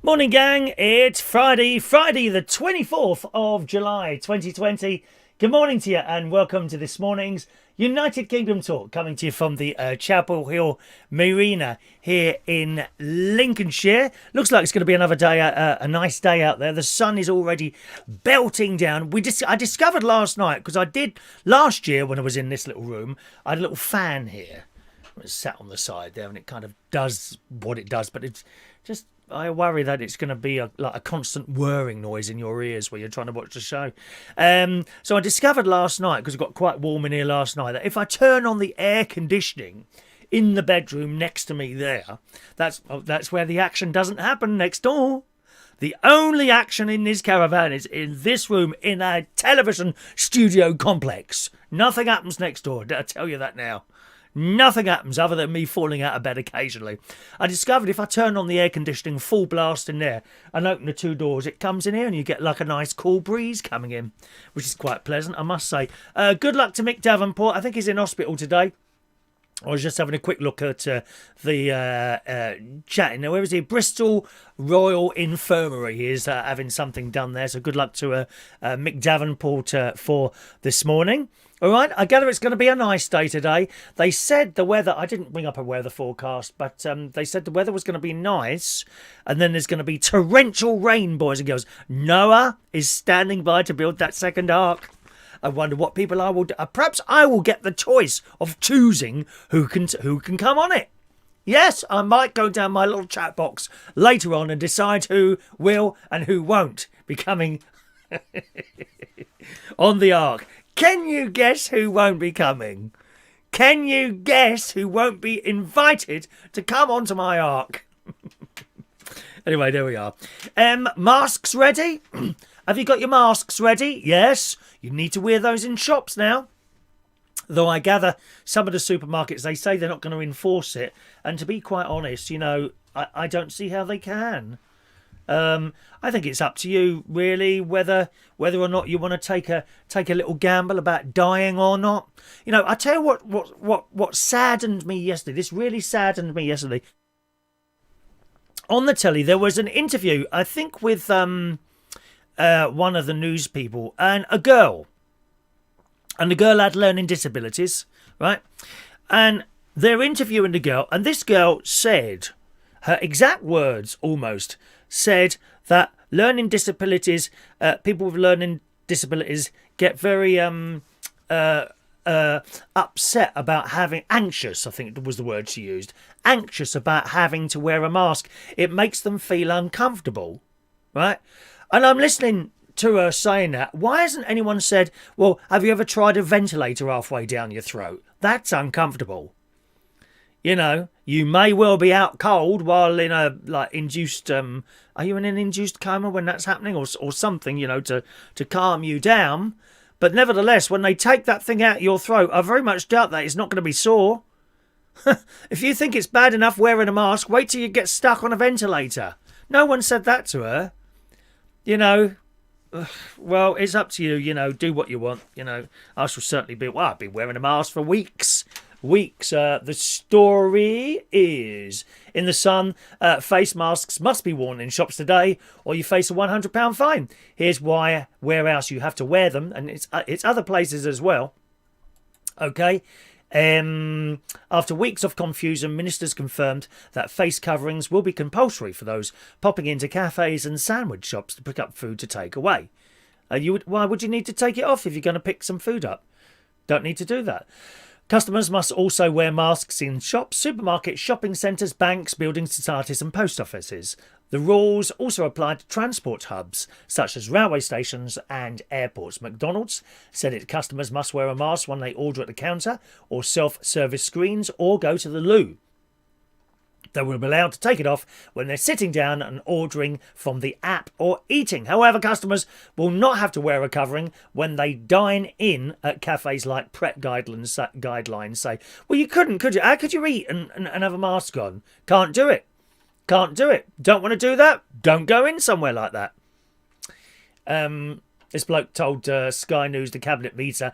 Morning, gang. It's Friday the 24th of July 2020. Good morning to you and welcome to this morning's United Kingdom talk, coming to you from the Chapel Hill Marina here in Lincolnshire. Looks like it's going to be another day, a nice day out there. The sun is already belting down. I discovered last night, because I did last year when I was in this little room, I had a little fan here. It was sat on the side there and it kind of does what it does, but it's just... I worry that it's going to be like a constant whirring noise in your ears while you're trying to watch the show. So I discovered last night, because it got quite warm in here last night, that if I turn on the air conditioning in the bedroom next to me there, that's where the action doesn't happen, next door. The only action in this caravan is in this room in a television studio complex. Nothing happens next door, I tell you that now. Nothing happens other than me falling out of bed occasionally. I discovered if I turn on the air conditioning full blast in there and open the two doors, it comes in here and you get like a nice cool breeze coming in, which is quite pleasant, I must say. Good luck to Mick Davenport. I think he's in hospital today. I was just having a quick look at the chatting. Now, where is he? Bristol Royal Infirmary. He is having something done there. So good luck to Mick Davenport for this morning. All right, I gather it's going to be a nice day today. They said the weather, I didn't bring up a weather forecast, but they said the weather was going to be nice, and then there's going to be torrential rain, boys and girls. Noah is standing by to build that second ark. I wonder what people I will do. Perhaps I will get the choice of choosing who can come on it. Yes, I might go down my little chat box later on and decide who will and who won't be coming on the ark. Can you guess who won't be coming? Can you guess who won't be invited to come onto my ark? Anyway, there we are. Masks ready? Have you got your masks ready? Yes. You need to wear those in shops now. Though I gather some of the supermarkets, they say they're not going to enforce it. And to be quite honest, you know, I don't see how they can. I think it's up to you, really, whether or not you want to take a little gamble about dying or not. You know, I tell you what saddened me yesterday. This really saddened me yesterday. On the telly, there was an interview, I think, with one of the news people and a girl. And the girl had learning disabilities, right? And they're interviewing the girl, and this girl said, her exact words almost, said that learning disabilities, people with learning disabilities get very upset about anxious, I think was the word she used, anxious about having to wear a mask. It makes them feel uncomfortable, right? And I'm listening to her saying that. Why hasn't anyone said, well, have you ever tried a ventilator halfway down your throat? That's uncomfortable. You know, you may well be out cold while in a induced. Are you in an induced coma when that's happening, or something? You know, to calm you down. But nevertheless, when they take that thing out of your throat, I very much doubt that it's not going to be sore. If you think it's bad enough wearing a mask, wait till you get stuck on a ventilator. No one said that to her. You know, well, it's up to you. You know, do what you want. You know, I shall certainly be. Well, I've been wearing a mask for weeks. The story is, in the Sun, face masks must be worn in shops today or you face a £100 fine. Here's why, where else you have to wear them, and it's other places as well. Okay. After weeks of confusion, ministers confirmed that face coverings will be compulsory for those popping into cafes and sandwich shops to pick up food to take away. Why would you need to take it off if you're going to pick some food up? Don't need to do that. Customers must also wear masks in shops, supermarkets, shopping centres, banks, building societies and post offices. The rules also apply to transport hubs, such as railway stations and airports. McDonald's said its customers must wear a mask when they order at the counter or self-service screens or go to the loo. They will be allowed to take it off when they're sitting down and ordering from the app or eating. However, customers will not have to wear a covering when they dine in at cafes like Pret guidelines say. Well, you couldn't, could you? How could you eat and have a mask on? Can't do it. Can't do it. Don't want to do that? Don't go in somewhere like that. This bloke told Sky News the cabinet minister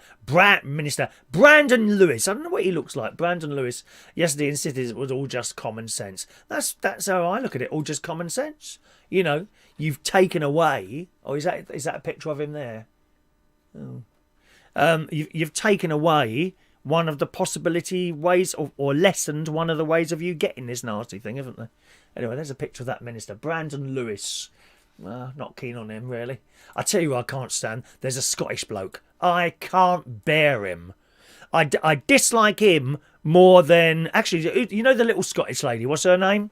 Brandon Lewis. I don't know what he looks like. Brandon Lewis yesterday insisted it was all just common sense. That's how I look at it. All just common sense. You know, you've taken away. Oh, is that a picture of him there? Oh. You've taken away one of the possibility ways, or lessened one of the ways of you getting this nasty thing, haven't they? Anyway, there's a picture of that minister, Brandon Lewis. Not keen on him, really. I tell you who I can't stand. There's a Scottish bloke. I can't bear him. I dislike him more than... Actually, you know the little Scottish lady? What's her name?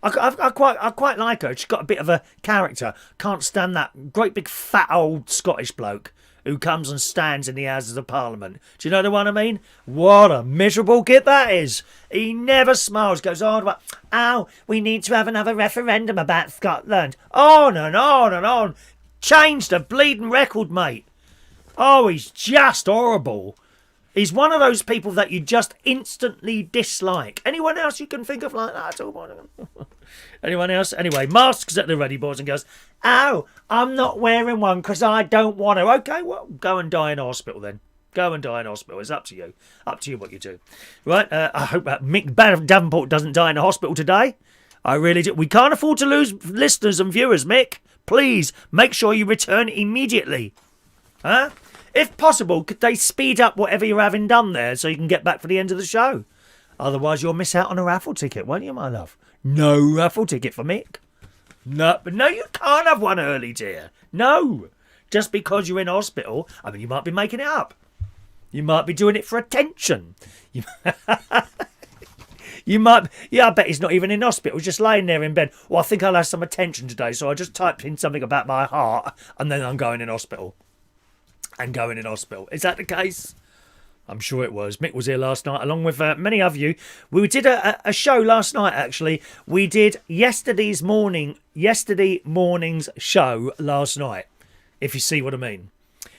I quite like her. She's got a bit of a character. Can't stand that great big fat old Scottish bloke who comes and stands in the Houses of Parliament. Do you know the one I mean? What a miserable git that is. He never smiles. Goes on about, oh, we need to have another referendum about Scotland. On and on and on. Change the bleeding record, mate. Oh, he's just horrible. He's one of those people that you just instantly dislike. Anyone else you can think of like that at all? Anyone else? Anyway, masks at the ready, boys and girls. Oh, I'm not wearing one because I don't want to. Okay, well, go and die in hospital then. Go and die in hospital. It's up to you. Up to you what you do. Right, I hope that Mick Davenport doesn't die in a hospital today. I really do. We can't afford to lose listeners and viewers, Mick. Please, make sure you return immediately. Huh? If possible, could they speed up whatever you're having done there so you can get back for the end of the show? Otherwise, you'll miss out on a raffle ticket, won't you, my love? No raffle ticket for Mick. No, you can't have one early, dear. No. Just because you're in hospital, I mean, you might be making it up. You might be doing it for attention. You might... Yeah, I bet he's not even in hospital, just laying there in bed. Well, I think I'll have some attention today, so I just typed in something about my heart, and then I'm going in hospital. Is that the case? I'm sure it was. Mick was here last night, along with many of you. We did a show last night, actually. We did yesterday morning's show last night, if you see what I mean.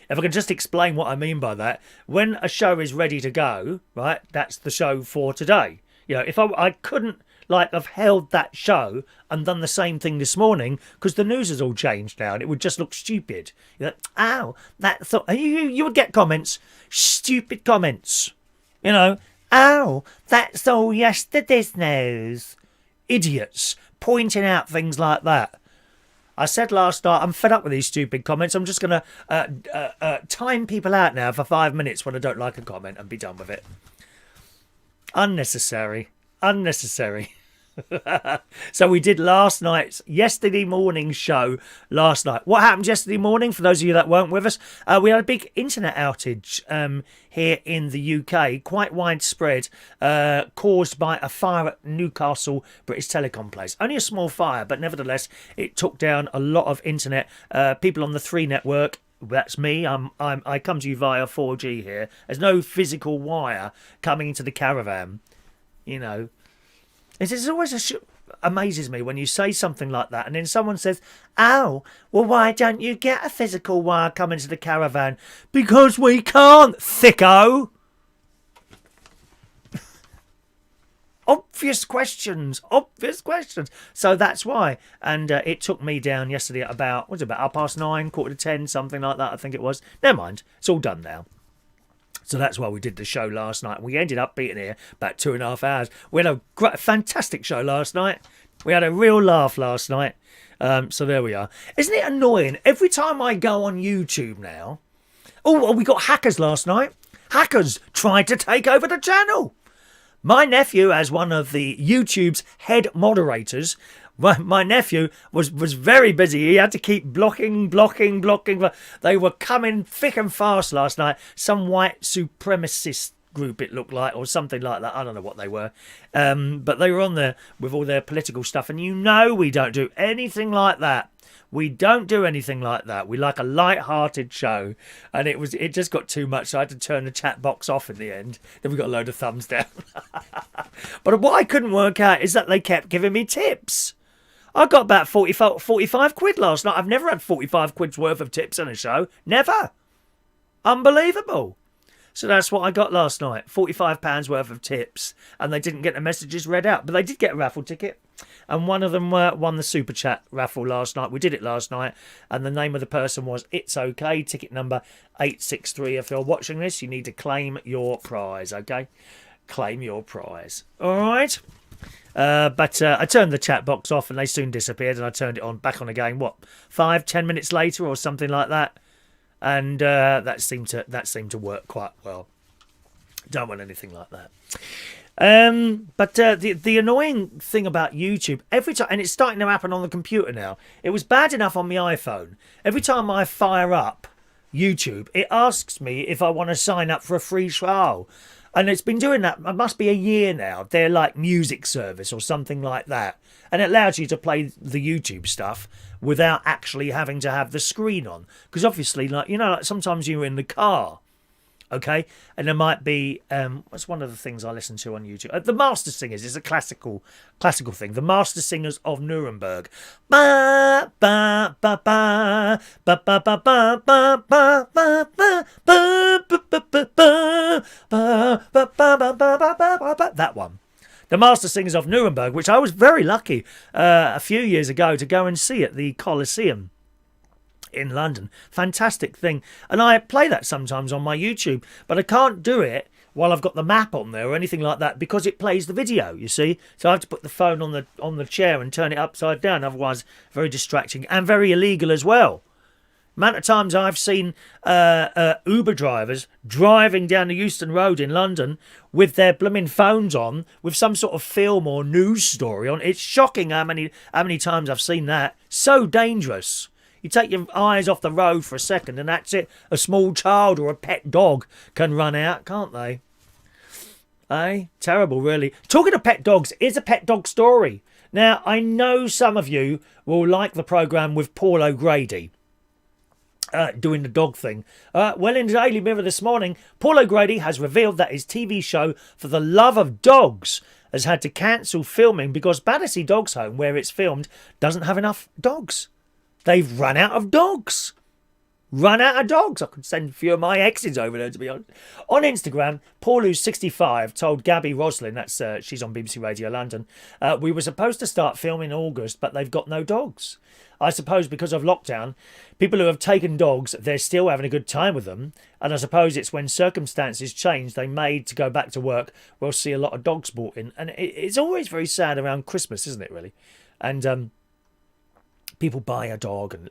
If I can just explain what I mean by that. When a show is ready to go, right, that's the show for today. You know, if I couldn't, like, have held that show and done the same thing this morning, because the news has all changed now and it would just look stupid. You're like, ow, that thought... You would get comments, stupid comments. You know, ow, that's all yesterday's news. Idiots pointing out things like that. I said last night, I'm fed up with these stupid comments. I'm just going to time people out now for 5 minutes when I don't like a comment and be done with it. Unnecessary. So we did yesterday morning's show last night. What happened yesterday morning, for those of you that weren't with us? We had a big internet outage here in the UK, quite widespread, caused by a fire at Newcastle British Telecom place. Only a small fire, but nevertheless, it took down a lot of internet. People on the 3 network. That's me. I come to you via 4G here. There's no physical wire coming into the caravan. You know. It always amazes me when you say something like that and then someone says, oh, well, why don't you get a physical wire coming to the caravan? Because we can't, thicko. Obvious questions. So that's why. And it took me down yesterday at about 9:30, 9:45, something like that, I think it was. Never mind. It's all done now. So that's why we did the show last night. We ended up being here about 2.5 hours. We had a fantastic show last night. We had a real laugh last night. So there we are. Isn't it annoying? Every time I go on YouTube now... Oh, we got hackers last night. Hackers tried to take over the channel. My nephew, as one of the YouTube's head moderators... My nephew was very busy. He had to keep blocking. They were coming thick and fast last night. Some white supremacist group, it looked like, or something like that. I don't know what they were. But they were on there with all their political stuff. And you know we don't do anything like that. We don't do anything like that. We like a light-hearted show. And it just got too much, so I had to turn the chat box off in the end. Then we got a load of thumbs down. But what I couldn't work out is that they kept giving me tips. I got about 45 quid last night. I've never had 45 quid's worth of tips on a show. Never. Unbelievable. So that's what I got last night. £45 worth of tips. And they didn't get the messages read out. But they did get a raffle ticket. And one of them won the Super Chat raffle last night. We did it last night. And the name of the person was It's Okay. Ticket number 863. If you're watching this, you need to claim your prize. Okay? Claim your prize. All right? But I turned the chat box off and they soon disappeared. And I turned it back on again. 5-10 minutes later or something like that. And that seemed to work quite well. Don't want anything like that. But the annoying thing about YouTube, every time, and it's starting to happen on the computer now. It was bad enough on my iPhone. Every time I fire up YouTube, it asks me if I want to sign up for a free trial. And it's been doing that, it must be a year now. They're like music service or something like that. And it allows you to play the YouTube stuff without actually having to have the screen on. Because obviously, like sometimes you're in the car, okay? And there might be, what's one of the things I listen to on YouTube? The Master Singers is a classical thing. The Master Singers of Nuremberg. Ba ba ba ba ba ba ba ba ba ba ba ba ba. That one. The Master Singers of Nuremberg, which I was very lucky a few years ago to go and see at the Coliseum in London. Fantastic thing. And I play that sometimes on my YouTube, but I can't do it while I've got the map on there or anything like that because it plays the video, you see. So I have to put the phone on the chair and turn it upside down, otherwise very distracting and very illegal as well. Amount of times I've seen Uber drivers driving down the Euston Road in London with their blooming phones on, with some sort of film or news story on. It's shocking how many times I've seen that. So dangerous. You take your eyes off the road for a second and that's it. A small child or a pet dog can run out, can't they? Terrible, really. Talking of pet dogs, here's a pet dog story. Now, I know some of you will like the programme with Paul O'Grady. Doing the dog thing. Well, in the Daily Mirror this morning, Paul O'Grady has revealed that his TV show For the Love of Dogs has had to cancel filming because Battersea Dogs Home, where it's filmed, doesn't have enough dogs. They've run out of dogs. I could send a few of my exes over there, to be honest. On Instagram, Paul, who's 65, told Gabby Roslin, that's she's on BBC Radio London, we were supposed to start filming in August, but they've got no dogs. I suppose because of lockdown, people who have taken dogs, they're still having a good time with them. And I suppose it's when circumstances change, they made to go back to work, we'll see a lot of dogs brought in. And it's always very sad around Christmas, isn't it, really? And people buy a dog and,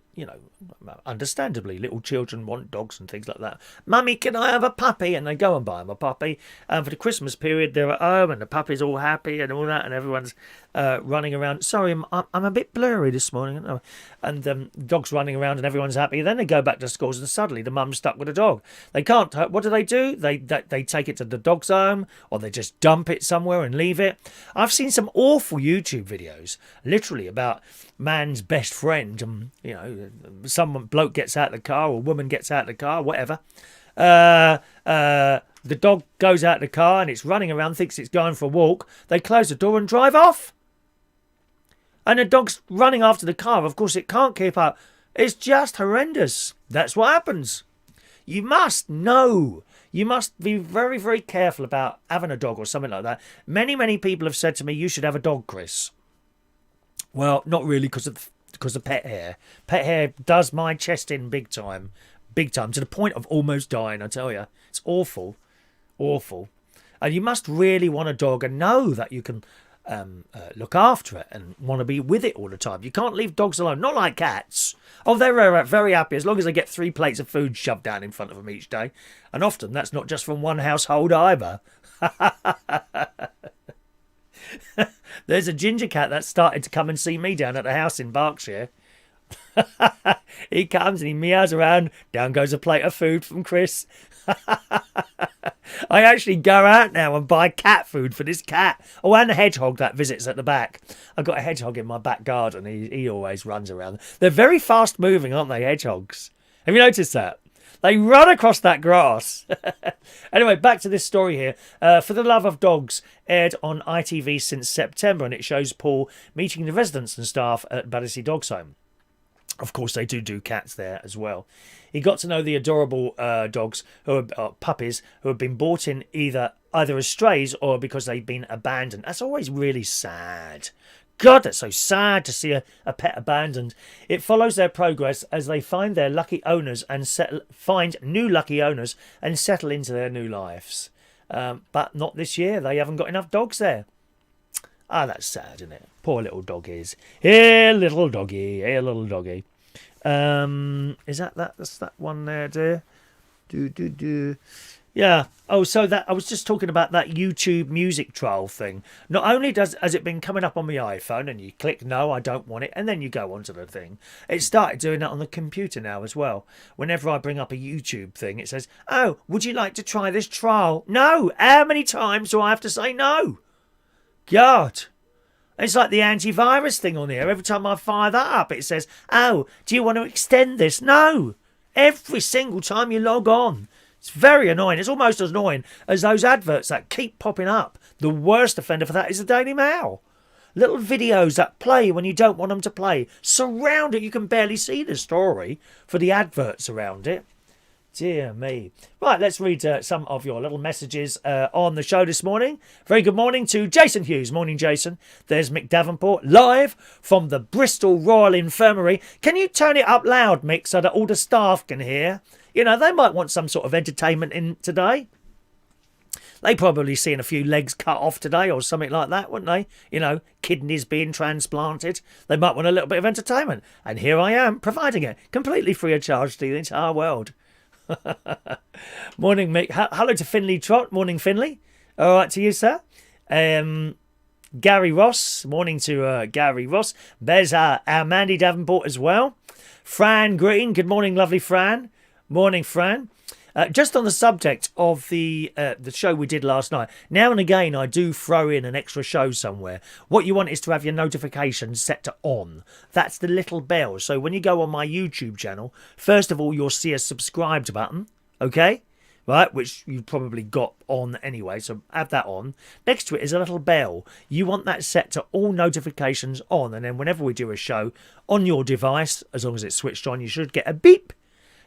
understandably, little children want dogs and things like that. Mummy, can I have a puppy? And they go and buy them a puppy. And for the Christmas period, they're at home and the puppy's all happy and all that. And everyone's running around. Sorry, I'm a bit blurry this morning. And the dog's running around and everyone's happy. Then they go back to schools and suddenly the mum's stuck with a dog. They can't. What do? They take it to the dog's home or they just dump it somewhere and leave it. I've seen some awful YouTube videos, literally, about man's best friend. Some bloke gets out of the car or woman gets out of the car, whatever. The dog goes out of the car and it's running around, thinks it's going for a walk. They close the door and drive off. And the dog's running after the car. Of course, it can't keep up. It's just horrendous. That's what happens. You must know. You must be very, very careful about having a dog or something like that. Many, many people have said to me, you should have a dog, Chris. Well, not really because of pet hair. Pet hair does my chest in big time, to the point of almost dying, I tell you. It's awful. And you must really want a dog and know that you can look after it and want to be with it all the time. You can't leave dogs alone, not like cats. Oh, they're very happy as long as they get 3 plates of food shoved down in front of them each day. And often that's not just from one household either. There's a ginger cat that started to come and see me down at the house in Berkshire. He comes and he meows around. Down goes a plate of food from Chris. I actually go out now and buy cat food for this cat. Oh, and the hedgehog that visits at the back. I've got a hedgehog in my back garden. He always runs around. They're very fast moving, aren't they, hedgehogs? Have you noticed that? They run across that grass. Anyway, back to this story here. For the Love of Dogs aired on ITV since September, and it shows Paul meeting the residents and staff at Battersea Dogs Home. Of course, they do cats there as well. He got to know the adorable dogs, who are puppies, who have been bought in either as strays or because they've been abandoned. That's always really sad. God, that's so sad to see a pet abandoned. It follows their progress as they find their lucky owners and find new lucky owners and settle into their new lives. But not this year. They haven't got enough dogs there. Ah, that's sad, isn't it? Poor little doggies. Here, little doggy. Here, little doggy. Is that? That's that one there, dear. Yeah. Oh, so that I was just talking about that YouTube music trial thing. Not only has it been coming up on my iPhone, and you click no, I don't want it, and then you go onto the thing. It started doing that on the computer now as well. Whenever I bring up a YouTube thing, it says, "Oh, would you like to try this trial?" No. How many times do I have to say no? God. It's like the antivirus thing on here. Every time I fire that up, it says, "Oh, do you want to extend this?" No. Every single time you log on. It's very annoying. It's almost as annoying as those adverts that keep popping up. The worst offender for that is the Daily Mail. Little videos that play when you don't want them to play. Surround it. You can barely see the story for the adverts around it. Dear me. Right, let's read some of your little messages on the show this morning. Very good morning to Jason Hughes. Morning, Jason. There's Mick Davenport, live from the Bristol Royal Infirmary. Can you turn it up loud, Mick, so that all the staff can hear? You know, they might want some sort of entertainment in today. They probably seen a few legs cut off today or something like that, wouldn't they? You know, kidneys being transplanted. They might want a little bit of entertainment. And here I am, providing it, completely free of charge to the entire world. Morning, Mick. Hello to Finley Trot. Morning, Finley. All right to you, sir. Gary Ross. Morning to Gary Ross. There's our Mandy Davenport as well. Fran Green. Good morning, lovely Fran. Morning, Fran. Just on the subject of the show we did last night, now and again I do throw in an extra show somewhere. What you want is to have your notifications set to on. That's the little bell. So when you go on my YouTube channel, first of all, you'll see a subscribed button, okay? Right, which you've probably got on anyway, so have that on. Next to it is a little bell. You want that set to all notifications on, and then whenever we do a show on your device, as long as it's switched on, you should get a beep.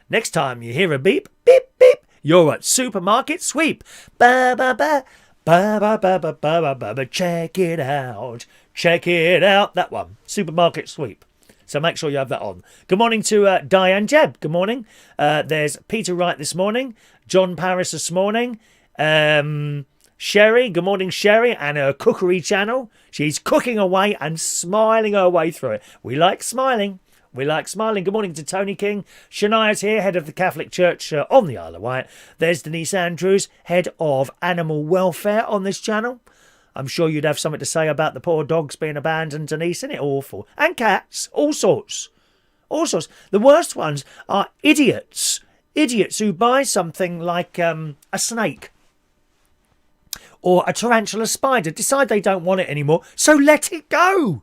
Next time you hear a beep, beep, beep, you're at Supermarket Sweep. Ba ba ba ba ba ba ba ba ba ba. Check it out. Check it out. That one. Supermarket Sweep. So make sure you have that on. Good morning to Diane Jebb. Good morning. There's Peter Wright this morning. John Paris this morning. Sherry. Good morning, Sherry, and her cookery channel. She's cooking away and smiling her way through it. We like smiling. We like smiling. Good morning to Tony King. Shania's here, head of the Catholic Church on the Isle of Wight. There's Denise Andrews, head of animal welfare on this channel. I'm sure you'd have something to say about the poor dogs being abandoned, Denise. Isn't it awful? And cats. All sorts. All sorts. The worst ones are idiots. Idiots who buy something like a snake or a tarantula spider, decide they don't want it anymore, so let it go.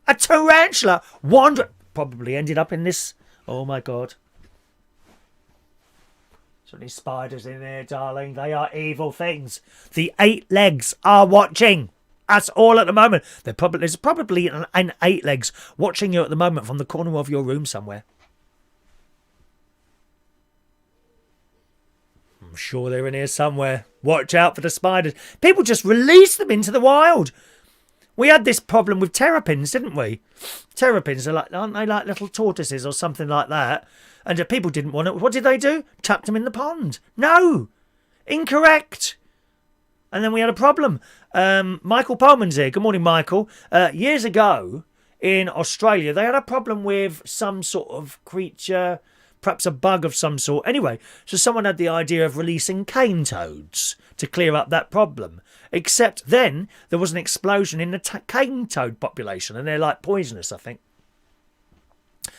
A tarantula probably ended up in this. Oh my God. So many spiders in there, darling. They are evil things. The 8 legs are watching us all at the moment. There's probably an 8 legs watching you at the moment from the corner of your room somewhere. I'm sure they're in here somewhere. Watch out for the spiders. People just release them into the wild. We had this problem with terrapins, didn't we? Terrapins aren't they like little tortoises or something like that? And people didn't want it. What did they do? Chucked them in the pond. No, incorrect. And then we had a problem. Michael Pullman's here. Good morning, Michael. Years ago in Australia, they had a problem with some sort of creature, perhaps a bug of some sort. Anyway, so someone had the idea of releasing cane toads to clear up that problem. Except then there was an explosion in the cane toad population, and they're like poisonous, I think.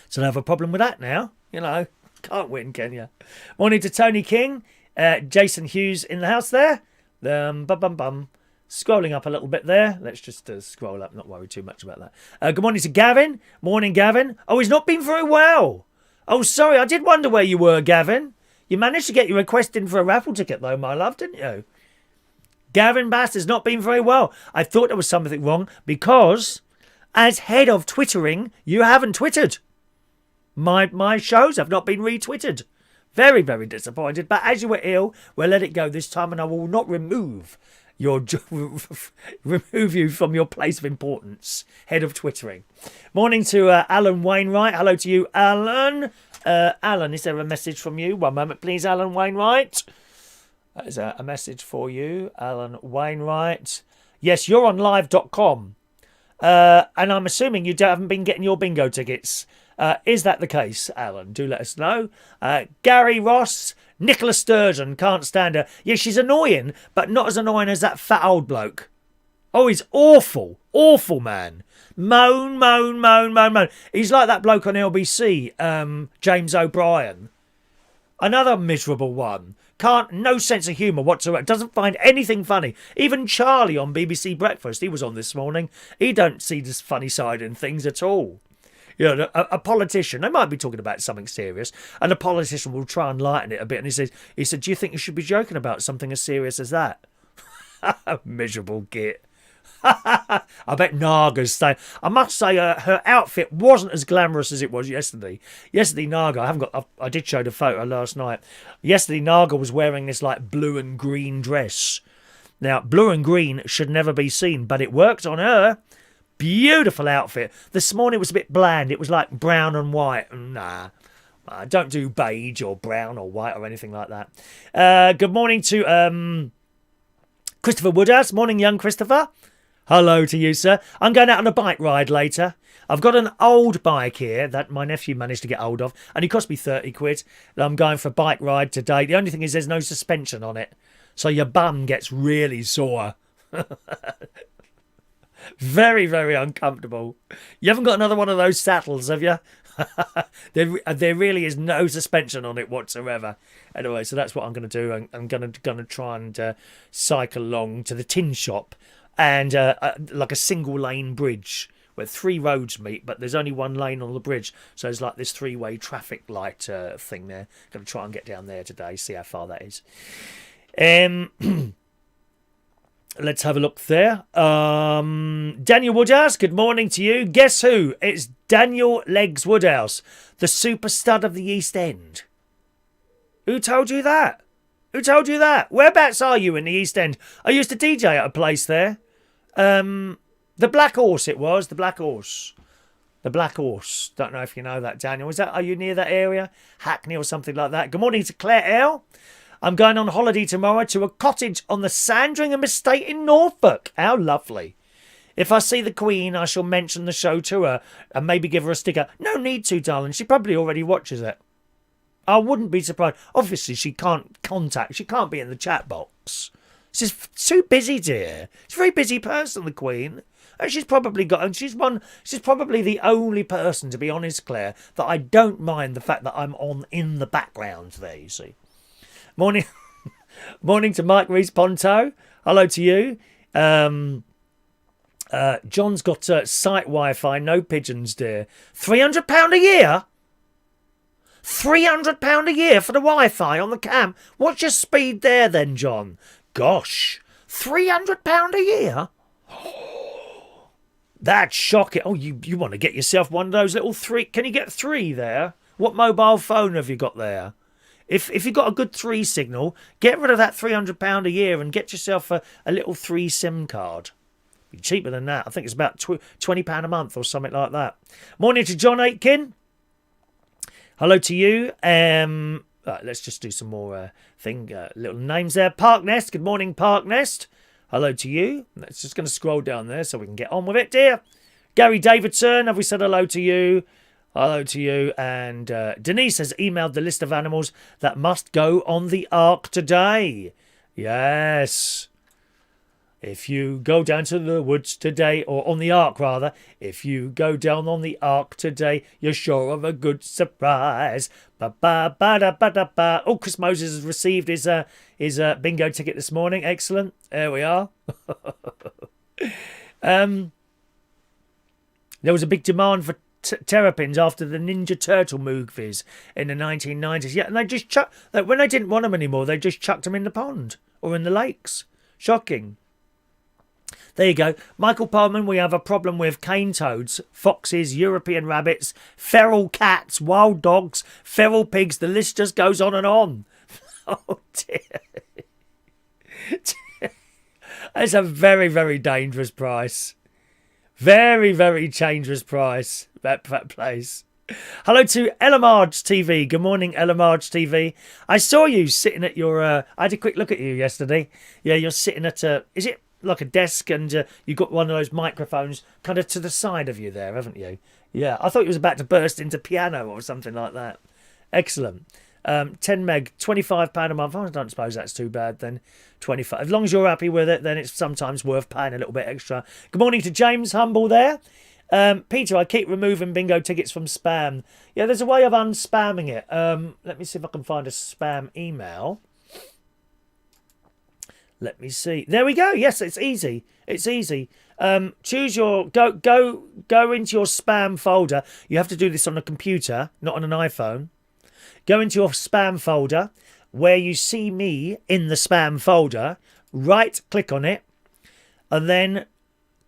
So they have a problem with that now. You know, can't win, can you? Morning to Tony King, Jason Hughes in the house there. Scrolling up a little bit there. Let's just scroll up, not worry too much about that. Good morning to Gavin. Morning, Gavin. Oh, he's not been very well. Oh, sorry, I did wonder where you were, Gavin. You managed to get your request in for a raffle ticket, though, my love, didn't you? Gavin Bass has not been very well. I thought there was something wrong because, as head of Twittering, you haven't twittered. My shows have not been retweeted. Very, very disappointed. But as you were ill, we'll let it go this time, and I will not remove remove you from your place of importance. Head of Twittering. Morning to Alan Wainwright. Hello to you, Alan. Alan, is there a message from you? One moment, please, Alan Wainwright. That is a message for you, Alan Wainwright. Yes, you're on live.com. And I'm assuming you haven't been getting your bingo tickets. Is that the case, Alan? Do let us know. Gary Ross, Nicola Sturgeon, can't stand her. Yeah, she's annoying, but not as annoying as that fat old bloke. Oh, he's awful. Awful, man. Moan, moan, moan, moan, moan. He's like that bloke on LBC, James O'Brien. Another miserable one. No sense of humour whatsoever. Doesn't find anything funny. Even Charlie on BBC Breakfast, he was on this morning. He don't see this funny side in things at all. You know, a politician, they might be talking about something serious, and a politician will try and lighten it a bit. And he said, do you think you should be joking about something as serious as that? Miserable git. I bet Naga's staying. I must say, her outfit wasn't as glamorous as it was yesterday. Yesterday, Naga, I did show the photo last night. Yesterday, Naga was wearing this like blue and green dress. Now, blue and green should never be seen, but it worked on her. Beautiful outfit. This morning it was a bit bland. It was like brown and white. Nah, I don't do beige or brown or white or anything like that. Good morning to Christopher Woodhouse. Morning, young Christopher. Hello to you, sir. I'm going out on a bike ride later. I've got an old bike here that my nephew managed to get hold of, and it cost me 30 quid. And I'm going for a bike ride today. The only thing is there's no suspension on it, so your bum gets really sore. Very, very uncomfortable. You haven't got another one of those saddles, have you? There really is no suspension on it whatsoever. Anyway, so that's what I'm going to do. I'm going to try and cycle along to the tin shop and like a single lane bridge where 3 roads meet, but there's only 1 lane on the bridge. So it's like this 3-way traffic light thing there. Going to try and get down there today, see how far that is. Let's have a look there. Daniel Woodhouse, good morning to you. Guess who? It's Daniel Legs Woodhouse, the super stud of the East End. Who told you that? Who told you that? Whereabouts are you in the East End? I used to DJ at a place there. The Black Horse it was, the Black Horse. The Black Horse. Don't know if you know that, Daniel. Are you near that area? Hackney or something like that. Good morning to Claire L. I'm going on holiday tomorrow to a cottage on the Sandringham estate in Norfolk. How lovely. If I see the Queen, I shall mention the show to her and maybe give her a sticker. No need to, darling. She probably already watches it. I wouldn't be surprised. Obviously, she can't be in the chat box. She's too busy, dear. She's a very busy person, the Queen. And she's probably she's probably the only person, to be honest, Claire, that I don't mind the fact that I'm on in the background there, you see. Morning to Mike Rees-Ponto. Hello to you. John's got site Wi-Fi, no pigeons, dear. £300 a year? £300 a year for the Wi-Fi on the cam? What's your speed there then, John? Gosh, £300 a year? That's shocking. Oh, you want to get yourself one of those little 3... Can you get 3 there? What mobile phone have you got there? If you've got a good 3 signal, get rid of that £300 a year and get yourself a little 3 SIM card. Be cheaper than that. I think it's about £20 a month or something like that. Morning to John Aitken. Hello to you. Right, let's just do some more little names there. Park Nest. Good morning, Park Nest. Hello to you. Let's just going to scroll down there so we can get on with it, dear. Gary Davidson. Have we said hello to you? Hello to you. And Denise has emailed the list of animals that must go on the Ark today. Yes. If you go down to the woods today, or on the Ark rather, if you go down on the Ark today, you're sure of a good surprise. Ba-ba-ba-da-ba-da-ba. Oh, Chris Moses has received his bingo ticket this morning. Excellent. There we are. There was a big demand for terrapins after the Ninja Turtle movies in the 1990s. Yeah, and they just when they didn't want them anymore, they just chucked them in the pond or in the lakes. Shocking. There you go. Michael Pullman, we have a problem with cane toads, foxes, European rabbits, feral cats, wild dogs, feral pigs. The list just goes on and on. Oh, dear. That's a very, very dangerous price. Very, very dangerous price, that place. Hello to Ella Marge TV. Good morning, Ella Marge TV. I saw you sitting at your... I had a quick look at you yesterday. Yeah, you're sitting at a... Is it like a desk, and you've got one of those microphones kind of to the side of you there, haven't you? Yeah, I thought you was about to burst into piano or something like that. Excellent. 10 meg, £25 a month. I don't suppose that's too bad then. 25. As long as you're happy with it, then it's sometimes worth paying a little bit extra. Good morning to James Humble there. Peter, I keep removing bingo tickets from spam. Yeah, there's a way of unspamming it. Let me see if I can find a spam email. Let me see. There we go. Yes, it's easy. It's easy. Choose your... Go into your spam folder. You have to do this on a computer, not on an iPhone. Go into your spam folder where you see me in the spam folder. Right click on it. And then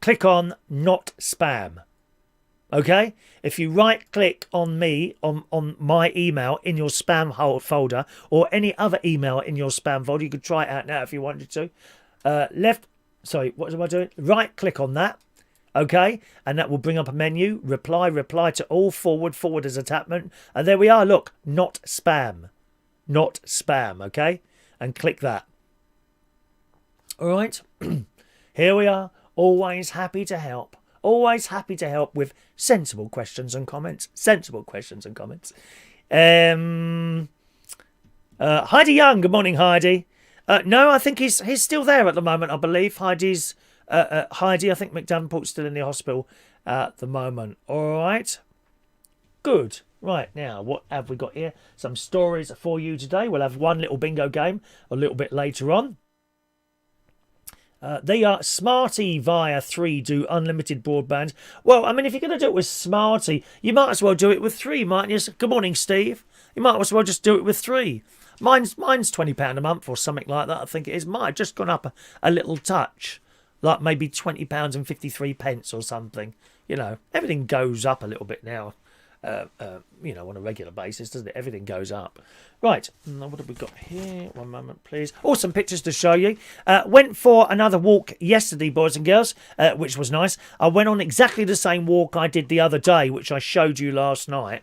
click on not spam. Okay? If you right click on me, on my email in your spam folder, or any other email in your spam folder, you could try it out now if you wanted to. What am I doing? Right click on that. Okay? And that will bring up a menu. Reply to all, forward as attachment. And there we are. Look, not spam. Not spam. Okay? And click that. All right? Here we are. Always happy to help. Always happy to help with sensible questions and comments. Sensible questions and comments. Heidi Young. Good morning, Heidi. No, I think he's still there at the moment, I believe. Heidi, I think Mick Davenport's still in the hospital at the moment. All right. Good. Right, now, what have we got here? Some stories for you today. We'll have one little bingo game a little bit later on. They are Smarty via 3 do unlimited broadband. Well, I mean, if you're going to do it with Smarty, you might as well do it with 3, mightn't you? Good morning, Steve. You might as well just do it with 3. Mine's £20 a month or something like that, I think it is. Mine just gone up a little touch. Like maybe £20.53 or something. You know, everything goes up a little bit now. You know, on a regular basis, doesn't it? Everything goes up. Right, what have we got here? One moment, please. Oh, some pictures to show you. Went for another walk yesterday, boys and girls, which was nice. I went on exactly the same walk I did the other day, which I showed you last night.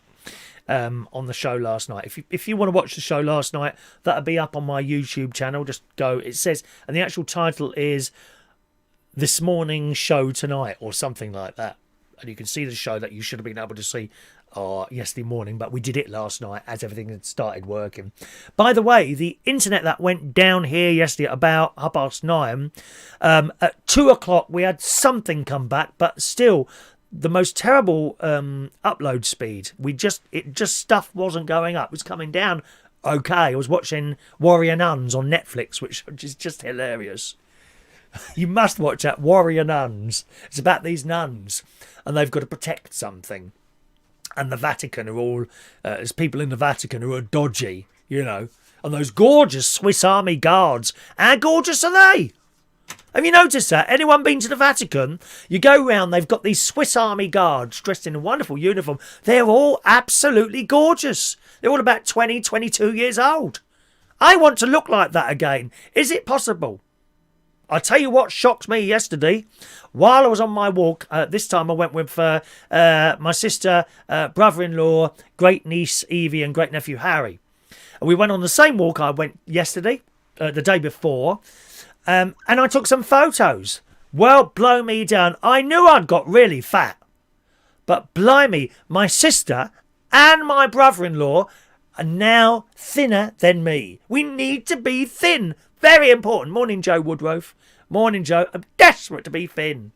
On the show last night. If you want to watch the show last night, that'll be up on my YouTube channel. Just go. It says, and the actual title is This Morning's Show Tonight or something like that. And you can see the show that you should have been able to see yesterday morning, but we did it last night as everything had started working. By the way, the internet that went down here yesterday at about 9:30, at 2 o'clock we had something come back, but still the most terrible upload speed. Stuff wasn't going up. It was coming down okay. I was watching Warrior Nuns on Netflix, which is just hilarious. You must watch that, Warrior Nuns. It's about these nuns, and they've got to protect something. And the Vatican are all... there's people in the Vatican who are dodgy, you know. And those gorgeous Swiss Army guards. How gorgeous are they? Have you noticed that? Anyone been to the Vatican? You go round, they've got these Swiss Army guards dressed in a wonderful uniform. They're all absolutely gorgeous. They're all about 20, 22 years old. I want to look like that again. Is it possible? I'll tell you what shocked me yesterday. While I was on my walk, this time I went with my sister, brother-in-law, great-niece Evie and great-nephew Harry. And we went on the same walk I went yesterday, the day before, and I took some photos. Well, blow me down. I knew I'd got really fat. But blimey, my sister and my brother-in-law are now thinner than me. We need to be thin. Very important. Morning, Joe Woodrove. Morning, Joe. I'm desperate to be thin.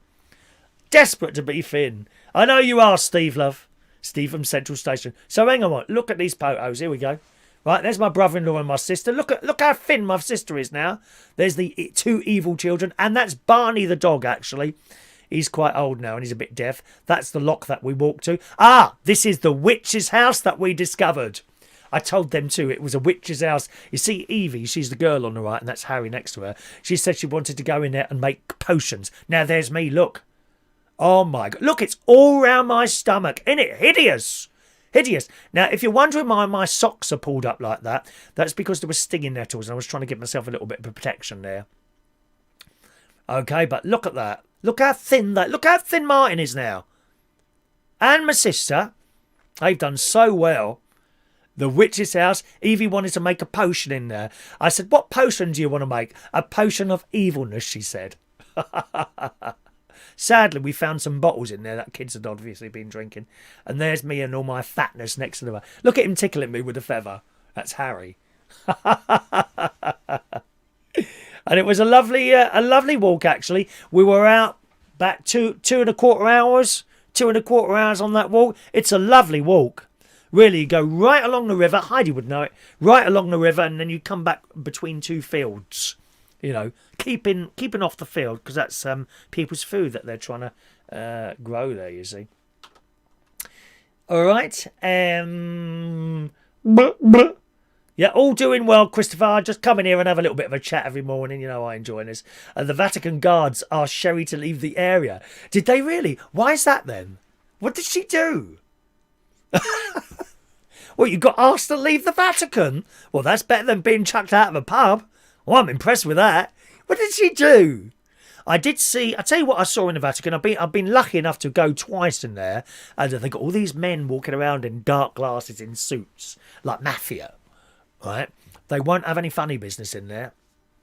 Desperate to be thin. I know you are, Steve, love. Steve from Central Station. So hang on. Look at these photos. Here we go. Right, there's my brother-in-law and my sister. Look how thin my sister is now. There's the 2 evil children. And that's Barney the dog, actually. He's quite old now and he's a bit deaf. That's the lock that we walked to. Ah, this is the witch's house that we discovered. I told them too, it was a witch's house. You see, Evie, she's the girl on the right, and that's Harry next to her. She said she wanted to go in there and make potions. Now there's me, look. Oh my God. Look, it's all round my stomach. Isn't it hideous? Hideous. Now, if you're wondering why my socks are pulled up like that, that's because there were stinging nettles and I was trying to give myself a little bit of protection there. Okay, but look at that. Look how thin Martin is now. And my sister. They've done so well. The witch's house. Evie wanted to make a potion in there. I said, what potion do you want to make? A potion of evilness, she said. Sadly, we found some bottles in there that kids had obviously been drinking. And there's me and all my fatness next to them. Look at him tickling me with a feather. That's Harry. And it was a lovely walk, actually. We were out about 2.25 hours. 2.25 hours on that walk. It's a lovely walk. Really, you go right along the river. Heidi would know it. Right along the river, and then you come back between two fields. You know, keeping off the field, because that's people's food that they're trying to grow there, you see. All right. Yeah, all doing well, Christopher. I just come in here and have a little bit of a chat every morning. You know, I enjoy this. And the Vatican guards asked Sherry to leave the area. Did they really? Why is that then? What did she do? Well, you got asked to leave the Vatican? Well, that's better than being chucked out of a pub. Well, I'm impressed with that. What did she do? I did see. I tell you what, I saw in the Vatican. I've been lucky enough to go twice in there, and they got all these men walking around in dark glasses in suits, like mafia. Right? They won't have any funny business in there.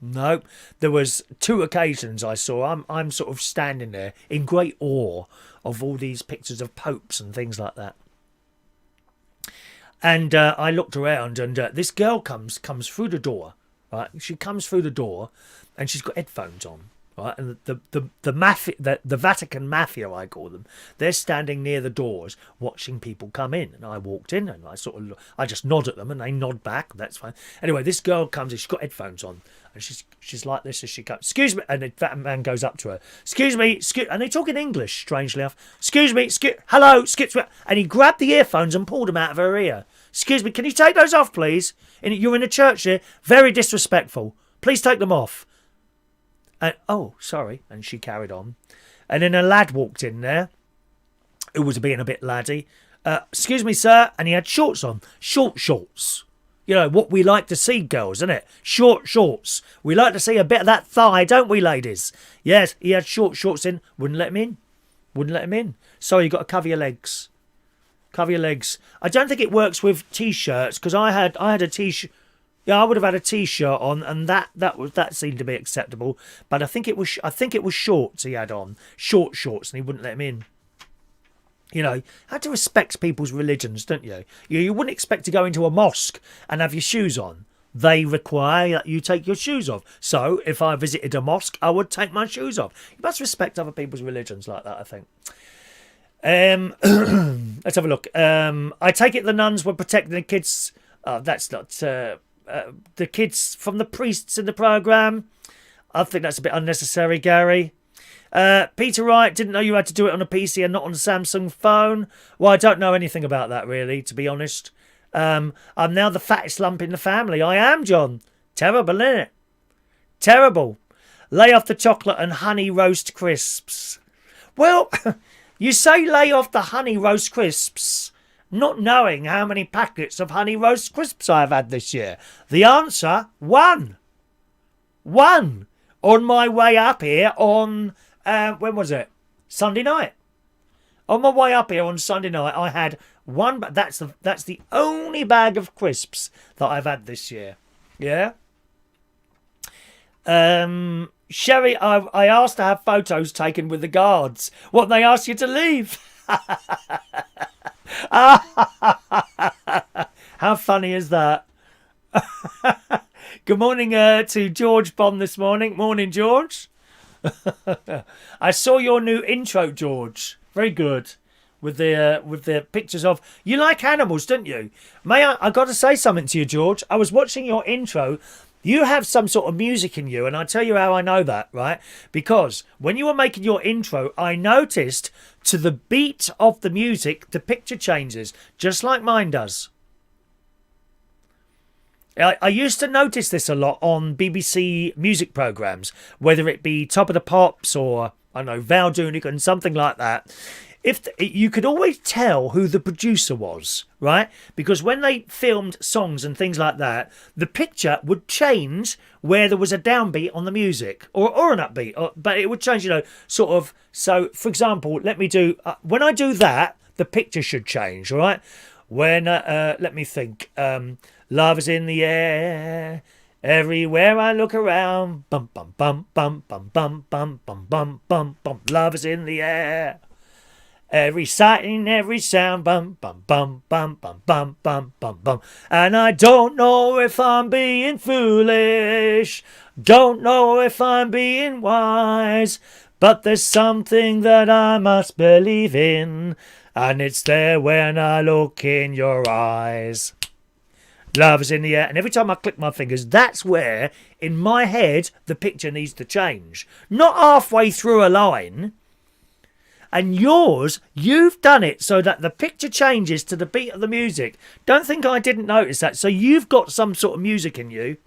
No. There was 2 occasions I saw. I'm sort of standing there in great awe of all these pictures of popes and things like that. And I looked around, and this girl comes through the door. Right? She comes through the door, and she's got headphones on. Right? And the Vatican mafia, I call them, they're standing near the doors watching people come in. And I walked in, and I just nod at them, and they nod back. That's fine. Anyway, this girl comes in. She's got headphones on, and she's like this as she comes. Excuse me, and the man goes up to her. Excuse me, and they talk in English, strangely enough. Excuse me, hello, excuse me. And he grabbed the earphones and pulled them out of her ear. Excuse me, can you take those off, please? You're in a church here. Very disrespectful. Please take them off. And, oh, sorry. And she carried on. And then a lad walked in there, who was being a bit laddie. Excuse me, sir. And he had shorts on. Short shorts. You know, what we like to see, girls, isn't it? Short shorts. We like to see a bit of that thigh, don't we, ladies? Yes, he had short shorts in. Wouldn't let him in. Wouldn't let him in. Sorry, you got to cover your legs. Cover your legs. I don't think it works with T-shirts, because I had a T-shirt. Yeah, I would have had a T-shirt on, and that seemed to be acceptable. But I think it was shorts he had on, short shorts, and he wouldn't let him in. You know, you have to respect people's religions, don't you? You wouldn't expect to go into a mosque and have your shoes on. They require that you take your shoes off. So if I visited a mosque, I would take my shoes off. You must respect other people's religions like that, I think. Let's have a look. I take it the nuns were protecting the kids. That's not the kids from the priests in the programme. I think that's a bit unnecessary, Gary. Peter Wright, didn't know you had to do it on a PC and not on a Samsung phone. Well, I don't know anything about that, really, to be honest. I'm now the fattest lump in the family. I am, John. Terrible, isn't it? Terrible. Lay off the chocolate and honey roast crisps. Well, you say lay off the honey roast crisps, not knowing how many packets of honey roast crisps I've had this year. The answer, 1. 1. On my way up here on, when was it? Sunday night. On my way up here on Sunday night, I had 1. That's the only bag of crisps that I've had this year. Yeah. Sherry, I asked to have photos taken with the guards. What, they asked you to leave? How funny is that? Good morning to George Bond this morning. Morning, George. I saw your new intro, George. Very good. With the pictures of... You like animals, don't you? I got to say something to you, George. I was watching your intro. You have some sort of music in you, and I'll tell you how I know that, right? Because when you were making your intro, I noticed to the beat of the music, the picture changes, just like mine does. I used to notice this a lot on BBC music programmes, whether it be Top of the Pops or, I don't know, Val Doonican, something like that. You could always tell who the producer was, right? Because when they filmed songs and things like that, the picture would change where there was a downbeat on the music or an upbeat, but it would change, sort of. So, for example, let me do, when I do that, the picture should change, all right? When, let me think, love is in the air, everywhere I look around, bum, bum, bum, bum, bum, bum, bum, bum, bum, bum, bum, love is in the air. Every sight and every sound, bum, bum, bum, bum, bum, bum, bum, bum, bum. And I don't know if I'm being foolish, don't know if I'm being wise, but there's something that I must believe in, and it's there when I look in your eyes. Love is in the air. And every time I click my fingers, that's where, in my head, the picture needs to change. Not halfway through a line. And yours, you've done it so that the picture changes to the beat of the music. Don't think I didn't notice that. So you've got some sort of music in you.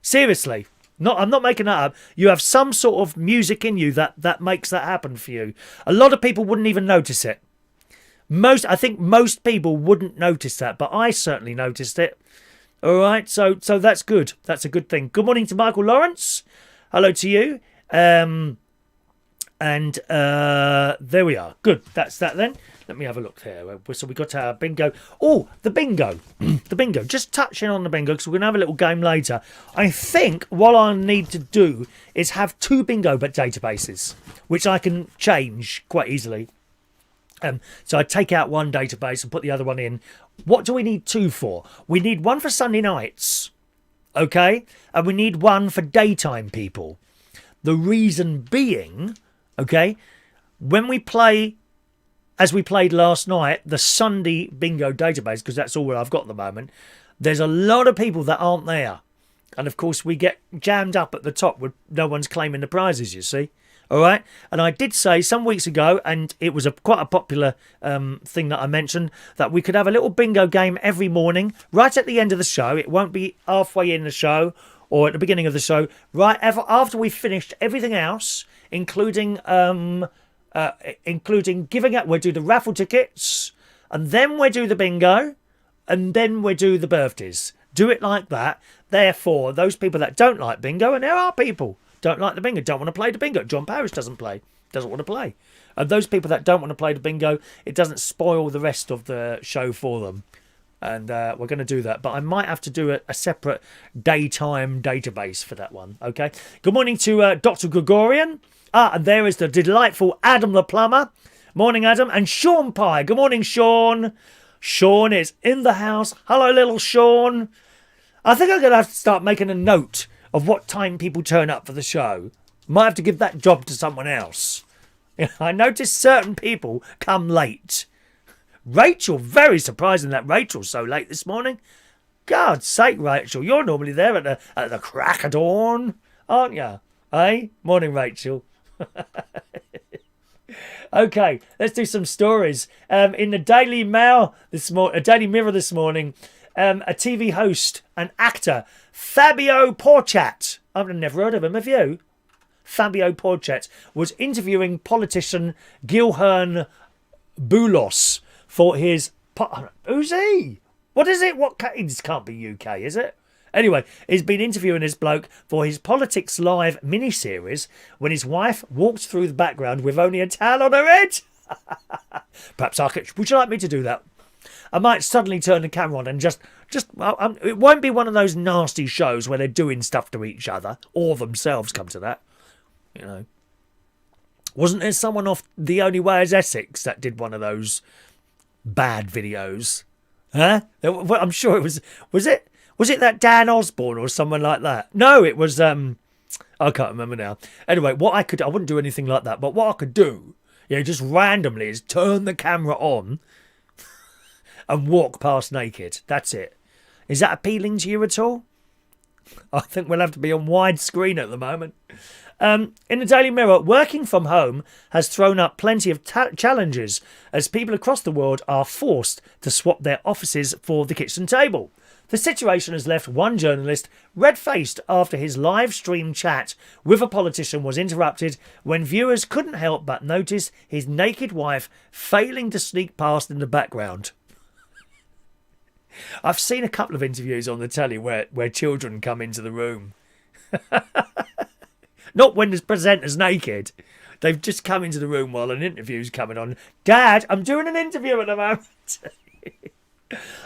Seriously. I'm not making that up. You have some sort of music in you that makes that happen for you. A lot of people wouldn't even notice it. I think most people wouldn't notice that, but I certainly noticed it. All right, so that's good. That's a good thing. Good morning to Michael Lawrence. Hello to you. And there we are. Good. That's that then. Let me have a look there. So we got our bingo. Oh, the bingo. The bingo. Just touching on the bingo because we're going to have a little game later. I think what I need to do is have 2 bingo databases, which I can change quite easily. So I take out one database and put the other one in. What do we need 2 for? We need one for Sunday nights. Okay? And we need one for daytime people. The reason being... Okay, when we play, as we played last night, the Sunday bingo database, because that's all I've got at the moment, there's a lot of people that aren't there. And of course, we get jammed up at the top with no one's claiming the prizes, you see. All right. And I did say some weeks ago, and it was quite a popular thing that I mentioned, that we could have a little bingo game every morning, right at the end of the show. It won't be halfway in the show or at the beginning of the show, right after we've finished everything else, including giving out. We'll do the raffle tickets, and then we'll do the bingo, and then we'll do the birthdays. Do it like that. Therefore, those people that don't like bingo, and there are people don't like the bingo, don't want to play the bingo. John Parrish doesn't want to play. And those people that don't want to play the bingo, it doesn't spoil the rest of the show for them. And we're going to do that. But I might have to do a separate daytime database for that one. Okay. Good morning to Dr. Gregorian. And there is the delightful Adam the plumber. Morning, Adam. And Sean Pye. Good morning, Sean. Sean is in the house. Hello, little Sean. I think I'm going to have to start making a note of what time people turn up for the show. Might have to give that job to someone else. I noticed certain people come late. Rachel, very surprising that Rachel's so late this morning. God's sake, Rachel, you're normally there at the crack of dawn, aren't you? Eh? Morning, Rachel. Okay, let's do some stories. In the Daily Mail Daily Mirror this morning, a TV host and actor, Fabio Porchat. I've never heard of him, have you? Fabio Porchat was interviewing politician Gilhern Boulos for his... Who's he? What is it? This can't be UK, is it? Anyway, he's been interviewing this bloke for his Politics Live mini-series when his wife walked through the background with only a towel on her head. Perhaps would you like me to do that? I might suddenly turn the camera on and just it won't be one of those nasty shows where they're doing stuff to each other or themselves, come to that. You know. Wasn't there someone off The Only Way is Essex that did one of those bad videos? Huh? I'm sure it was... Was it that Dan Osborne or someone like that? No, it was... I can't remember now. Anyway, I wouldn't do anything like that, but what I could do, just randomly, is turn the camera on and walk past naked. That's it. Is that appealing to you at all? I think we'll have to be on widescreen at the moment. In the Daily Mirror, working from home has thrown up plenty of challenges as people across the world are forced to swap their offices for the kitchen table. The situation has left one journalist red-faced after his live stream chat with a politician was interrupted when viewers couldn't help but notice his naked wife failing to sneak past in the background. I've seen a couple of interviews on the telly where children come into the room. Not when the presenter's naked. They've just come into the room while an interview's coming on. Dad, I'm doing an interview at the moment.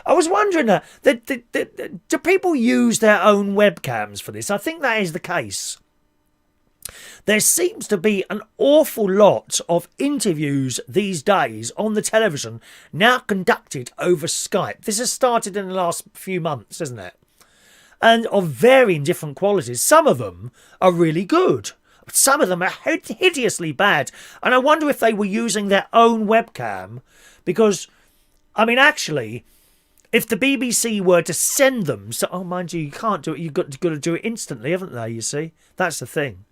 I was wondering, do people use their own webcams for this? I think that is the case. There seems to be an awful lot of interviews these days on the television now conducted over Skype. This has started in the last few months, isn't it? And of varying different qualities. Some of them are really good. Some of them are hideously bad. And I wonder if they were using their own webcam. Because, I mean, actually, if the BBC were to send them... So, oh, mind you, you can't do it. You've got to do it instantly, haven't they, you see? That's the thing.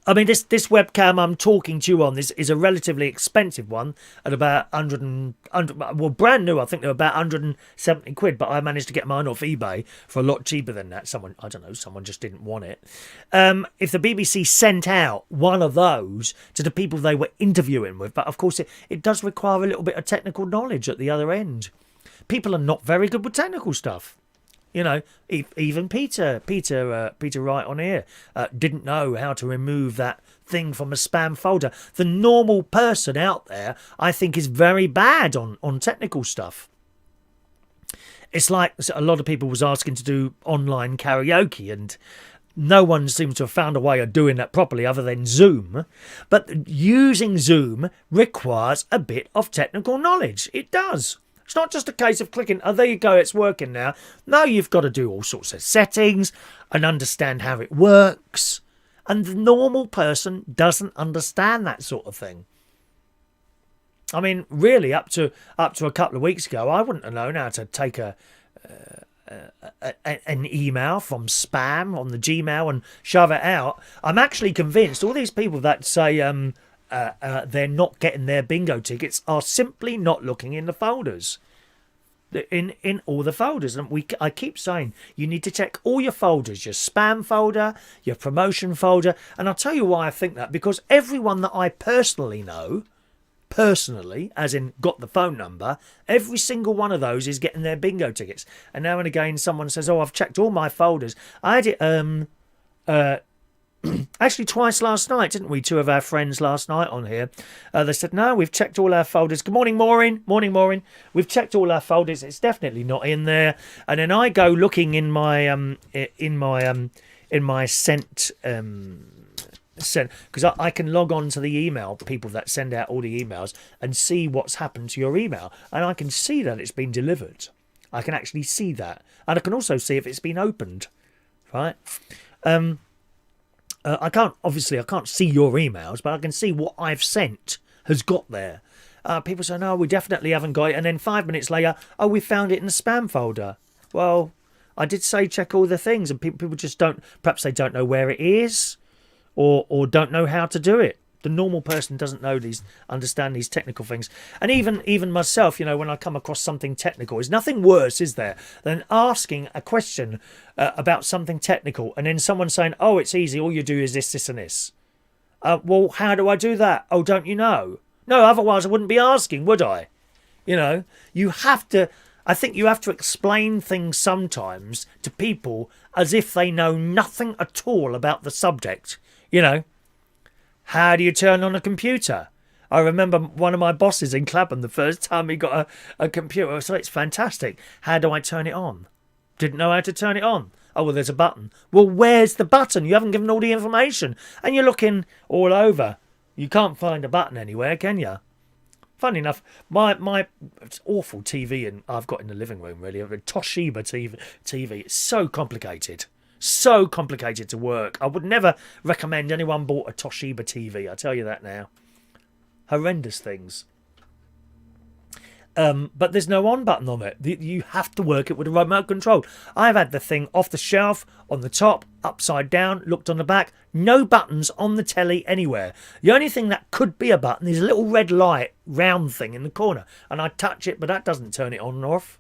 I mean, this webcam I'm talking to you on is a relatively expensive one at about 100 well, brand new, I think they're about 170 quid, but I managed to get mine off eBay for a lot cheaper than that. Someone just didn't want it. If the BBC sent out one of those to the people they were interviewing with, but of course it does require a little bit of technical knowledge at the other end. People are not very good with technical stuff. You know, even Peter Wright on here didn't know how to remove that thing from a spam folder. The normal person out there, I think, is very bad on technical stuff. It's like a lot of people was asking to do online karaoke, and no one seems to have found a way of doing that properly other than Zoom. But using Zoom requires a bit of technical knowledge. It does. It's not just a case of clicking, oh, there you go, it's working now. No, you've got to do all sorts of settings and understand how it works. And the normal person doesn't understand that sort of thing. I mean, really, up to a couple of weeks ago, I wouldn't have known how to take an email from spam on the Gmail and shove it out. I'm actually convinced all these people that say they're not getting their bingo tickets are simply not looking in the folders. In all the folders. And I keep saying you need to check all your folders, your spam folder, your promotion folder. And I'll tell you why I think that. Because everyone that I personally know, as in got the phone number, every single one of those is getting their bingo tickets. And now and again someone says, oh, I've checked all my folders. I had it actually twice last night, didn't we? Two of our friends last night on here. They said, no, we've checked all our folders. Good morning, Maureen. Morning, Maureen. We've checked all our folders. It's definitely not in there. And then I go looking in my sent because I can log on to the email, people that send out all the emails, and see what's happened to your email. And I can see that it's been delivered. I can actually see that. And I can also see if it's been opened. Right? I can't see your emails, but I can see what I've sent has got there. People say, no, we definitely haven't got it. And then 5 minutes later, oh, we found it in the spam folder. Well, I did say check all the things, and people just perhaps they don't know where it is or don't know how to do it. The normal person doesn't understand these technical things. And even myself, you know, when I come across something technical, there's nothing worse, is there, than asking a question about something technical and then someone saying, oh, it's easy, all you do is this and this. Well, how do I do that? Oh, don't you know? No, otherwise I wouldn't be asking, would I? You know, I think you have to explain things sometimes to people as if they know nothing at all about the subject, you know. How do you turn on a computer? I remember one of my bosses in Clapham, the first time he got a computer. So it's fantastic. How do I turn it on? Didn't know how to turn it on. Oh, well, there's a button. Well, where's the button? You haven't given all the information. And you're looking all over. You can't find a button anywhere, can you? Funny enough, my it's awful TV I've got in the living room, really. A Toshiba TV. It's so complicated. So complicated to work. I would never recommend anyone bought a Toshiba TV. I tell you that now. Horrendous things. But there's no on button on it. You have to work it with a remote control. I've had the thing off the shelf, on the top, upside down, looked on the back. No buttons on the telly anywhere. The only thing that could be a button is a little red light, round thing in the corner. And I touch it, but that doesn't turn it on and off.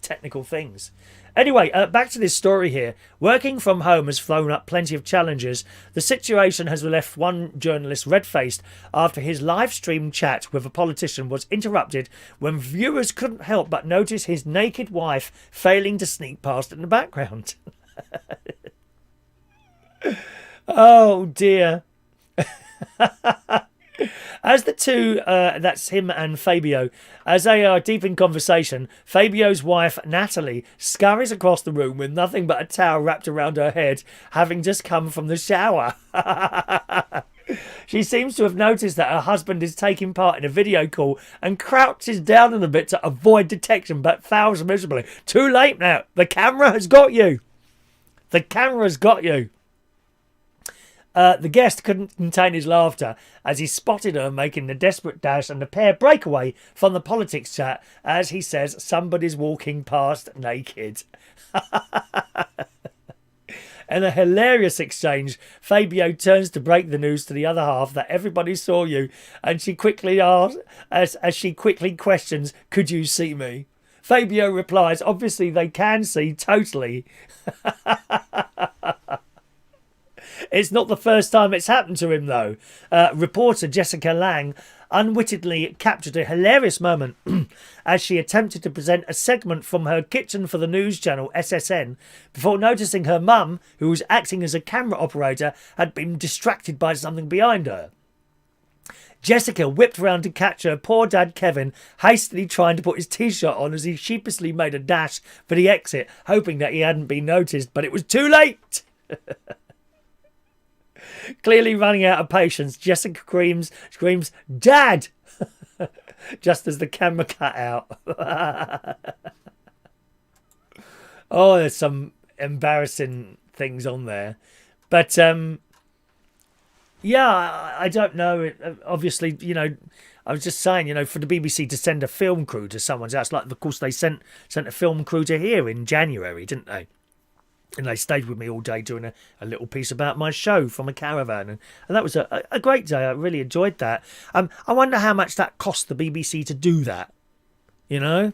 technical things. Anyway, back to this story here. Working from home has thrown up plenty of challenges. The situation has left one journalist red-faced after his live-stream chat with a politician was interrupted when viewers couldn't help but notice his naked wife failing to sneak past in the background. Oh, dear. As the two, that's him and Fabio, as they are deep in conversation, Fabio's wife, Natalie, scurries across the room with nothing but a towel wrapped around her head, having just come from the shower. She seems to have noticed that her husband is taking part in a video call and crouches down a bit to avoid detection, but fails miserably. Too late now. The camera has got you. The camera's got you. The guest couldn't contain his laughter as he spotted her making the desperate dash and the pair break away from the politics chat as he says somebody's walking past naked. In a hilarious exchange, Fabio turns to break the news to the other half that everybody saw you, and she quickly asks, as she quickly questions, "Could you see me?" Fabio replies, "Obviously they can see, totally." It's not the first time it's happened to him, though. Reporter Jessica Lang unwittingly captured a hilarious moment as she attempted to present a segment from her kitchen for the news channel SSN before noticing her mum, who was acting as a camera operator, had been distracted by something behind her. Jessica whipped round to catch her poor dad Kevin, hastily trying to put his t-shirt on as he sheepishly made a dash for the exit, hoping that he hadn't been noticed, but it was too late! Clearly running out of patience, Jessica screams, "Dad!" just as the camera cut out. Oh, there's some embarrassing things on there. But, yeah, I don't know. Obviously, you know, I was just saying, you know, for the BBC to send a film crew to someone's house, like, of course, they sent a film crew to here in January, didn't they? And they stayed with me all day doing a little piece about my show from a caravan. And that was a great day. I really enjoyed that. I wonder how much that cost the BBC to do that. You know?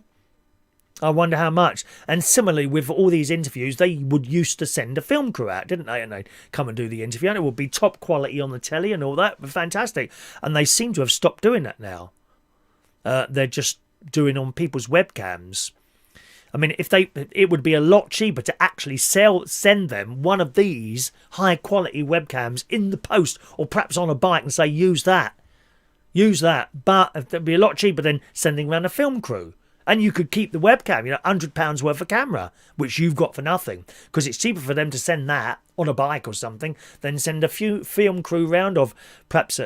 I wonder how much. And similarly, with all these interviews, they would used to send a film crew out, didn't they? And they'd come and do the interview. And it would be top quality on the telly and all that. Fantastic. And they seem to have stopped doing that now. They're just doing on people's webcams. I mean, it would be a lot cheaper to actually send them one of these high-quality webcams in the post or perhaps on a bike and say, use that. Use that. But it'd be a lot cheaper than sending around a film crew. And you could keep the webcam, you know, £100 worth of camera, which you've got for nothing. Because it's cheaper for them to send that on a bike or something than send a few film crew round of perhaps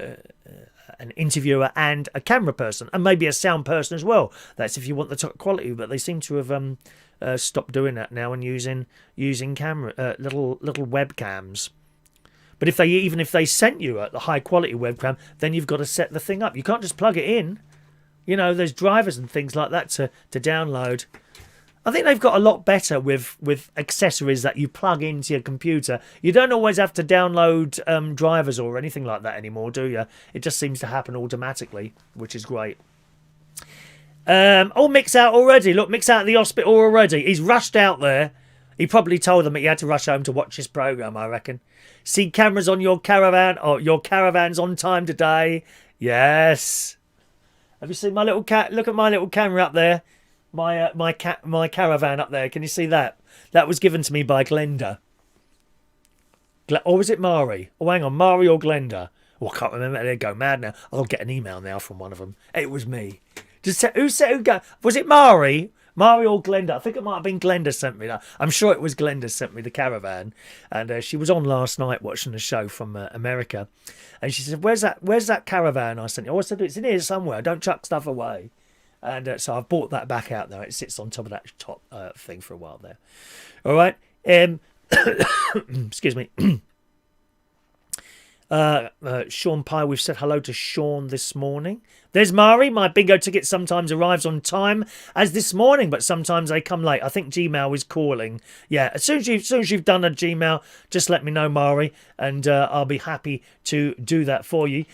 an interviewer and a camera person, and maybe a sound person as well. That's if you want the top quality, but they seem to have stopped doing that now and using camera little webcams. But if they sent you a high quality webcam, then you've got to set the thing up. You can't just plug it in. You know, there's drivers and things like that to download. I think they've got a lot better with accessories that you plug into your computer. You don't always have to download drivers or anything like that anymore, do you? It just seems to happen automatically, which is great. Oh, Mick's out already. Look, Mick's out of the hospital already. He's rushed out there. He probably told them that he had to rush home to watch his programme, I reckon. See cameras on your caravan? Oh, your caravan's on time today. Yes. Have you seen my little cat? Look at my little camera up there. My caravan up there. Can you see that? That was given to me by Glenda. Or was it Mari? Oh, hang on. Mari or Glenda? Oh, I can't remember. They go mad now. I'll get an email now from one of them. It was me. Who said? Was it Mari? Mari or Glenda? I think it might have been Glenda sent me that. I'm sure it was Glenda sent me the caravan. And she was on last night watching the show from America. And she said, where's that caravan I sent you? I said, it's in here somewhere. Don't chuck stuff away. And so I've brought that back out now. It sits on top of that top thing for a while there. All right. Excuse me. Sean Pye, we've said hello to Sean this morning. There's Mari. My bingo ticket sometimes arrives on time, as this morning, but sometimes they come late. I think Gmail is calling. Yeah, as soon as you've done a Gmail, just let me know, Mari, and I'll be happy to do that for you.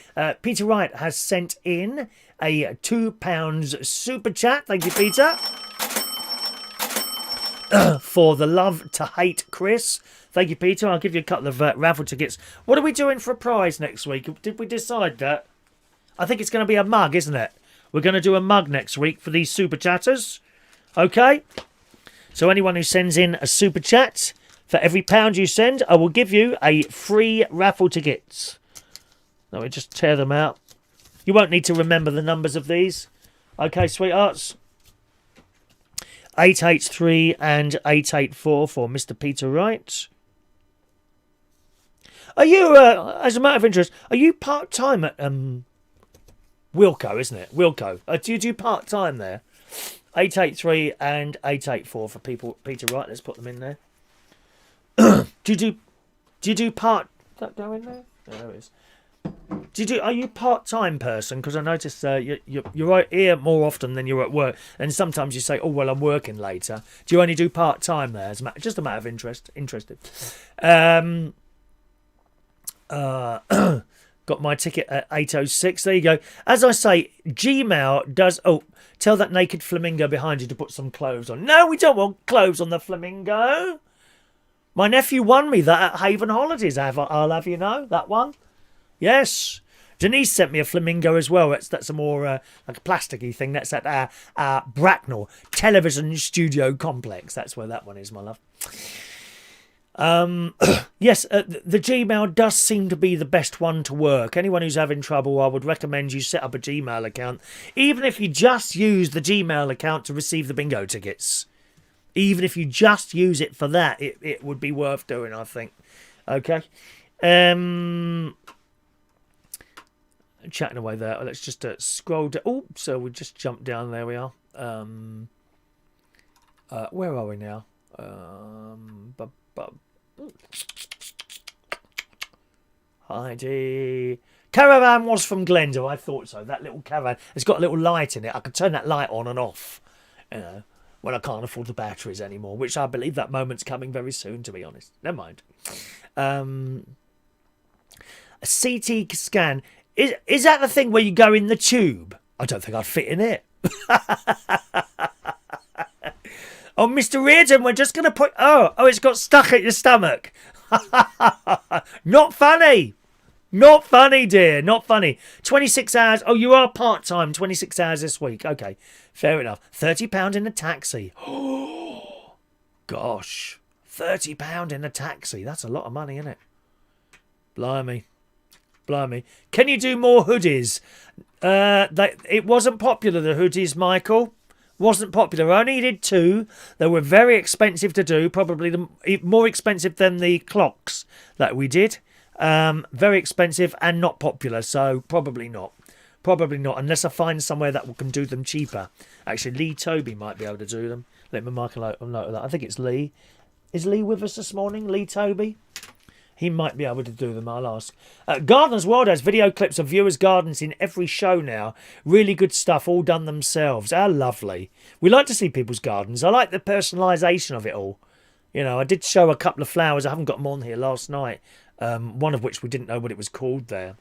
Peter Wright has sent in a £2 super chat. Thank you, Peter. for the love to hate Chris. Thank you, Peter. I'll give you a couple of raffle tickets. What are we doing for a prize next week? Did we decide that? I think it's going to be a mug, isn't it? We're going to do a mug next week for these super chatters. Okay? So anyone who sends in a super chat, for every £1 you send, I will give you a free raffle tickets. Let me just tear them out. You won't need to remember the numbers of these. Okay, sweethearts. 883 and 884 for Mr. Peter Wright. Are you, as a matter of interest, are you part-time at Wilco, isn't it? Wilco. Do you do part-time there? 883 and 884 for Peter Wright. Let's put them in there. Do you do part... That go in there? Oh, there it is. Are you part-time person? Because I noticed you're here more often than you're at work, and sometimes you say, "Oh well, I'm working later." Do you only do part-time there? Just a matter of interest. Interested. Got my ticket at 8:06. There you go. As I say, Gmail does. Oh, tell that naked flamingo behind you to put some clothes on. No, we don't want clothes on the flamingo. My nephew won me that at Haven Holidays. I'll have you know that one. Yes. Denise sent me a flamingo as well. That's a more like a plasticky thing. That's at Bracknell Television Studio Complex. That's where that one is, my love. Yes, the Gmail does seem to be the best one to work. Anyone who's having trouble, I would recommend you set up a Gmail account. Even if you just use the Gmail account to receive the bingo tickets. Even if you just use it for that, it would be worth doing, I think. Okay. Chatting away there. Let's just scroll down. Oh, so we just jumped down. There we are. Where are we now? Heidi. Caravan was from Glendale. I thought so. That little caravan. It's got a little light in it. I could turn that light on and off. You know, when I can't afford the batteries anymore. Which I believe that moment's coming very soon, to be honest. Never mind. A CT scan. Is that the thing where you go in the tube? I don't think I'd fit in it. Oh, Mr. Reardon, we're just going to put... Oh, it's got stuck at your stomach. Not funny. Not funny, dear. Not funny. 26 hours. Oh, you are part-time. 26 hours this week. Okay, fair enough. £30 in a taxi. Oh, gosh. £30 in a taxi. That's a lot of money, isn't it? Blimey. Blimey. Can you do more hoodies? It wasn't popular, the hoodies, Michael. Wasn't popular. I only did 2. They were very expensive to do. Probably more expensive than the clocks that we did. Very expensive and not popular. So probably not. Probably not. Unless I find somewhere that can do them cheaper. Actually, Lee Toby might be able to do them. Let me mark a note of that. I think it's Lee. Is Lee with us this morning? Lee Toby? He might be able to do them, I'll ask. Gardeners World has video clips of viewers' gardens in every show now. Really good stuff, all done themselves. How lovely. We like to see people's gardens. I like the personalisation of it all. You know, I did show a couple of flowers. I haven't got them on here last night. One of which we didn't know what it was called there.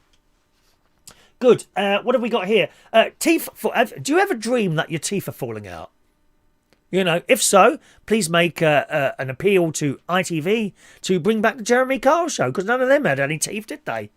Good. What have we got here? Teeth. Do you ever dream that your teeth are falling out? You know, if so, please make an appeal to ITV to bring back the Jeremy Kyle show, because none of them had any teeth, did they?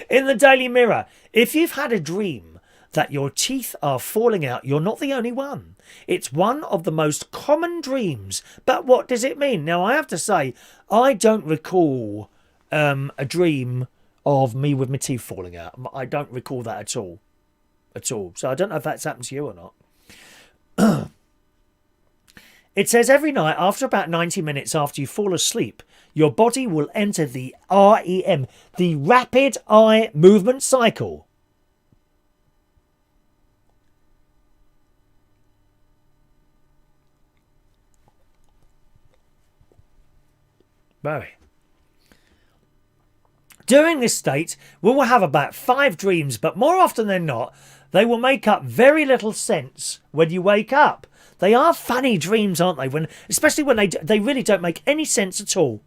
In the Daily Mirror, if you've had a dream that your teeth are falling out, you're not the only one. It's one of the most common dreams. But what does it mean? Now, I have to say, I don't recall a dream of me with my teeth falling out. I don't recall that at all. At all. So I don't know if that's happened to you or not. It says every night after about 90 minutes after you fall asleep, your body will enter the REM, the rapid eye movement cycle. Very. During this state, we will have about 5 dreams, but more often than not, they will make up very little sense when you wake up. They are funny dreams, aren't they? Especially when they really don't make any sense at all.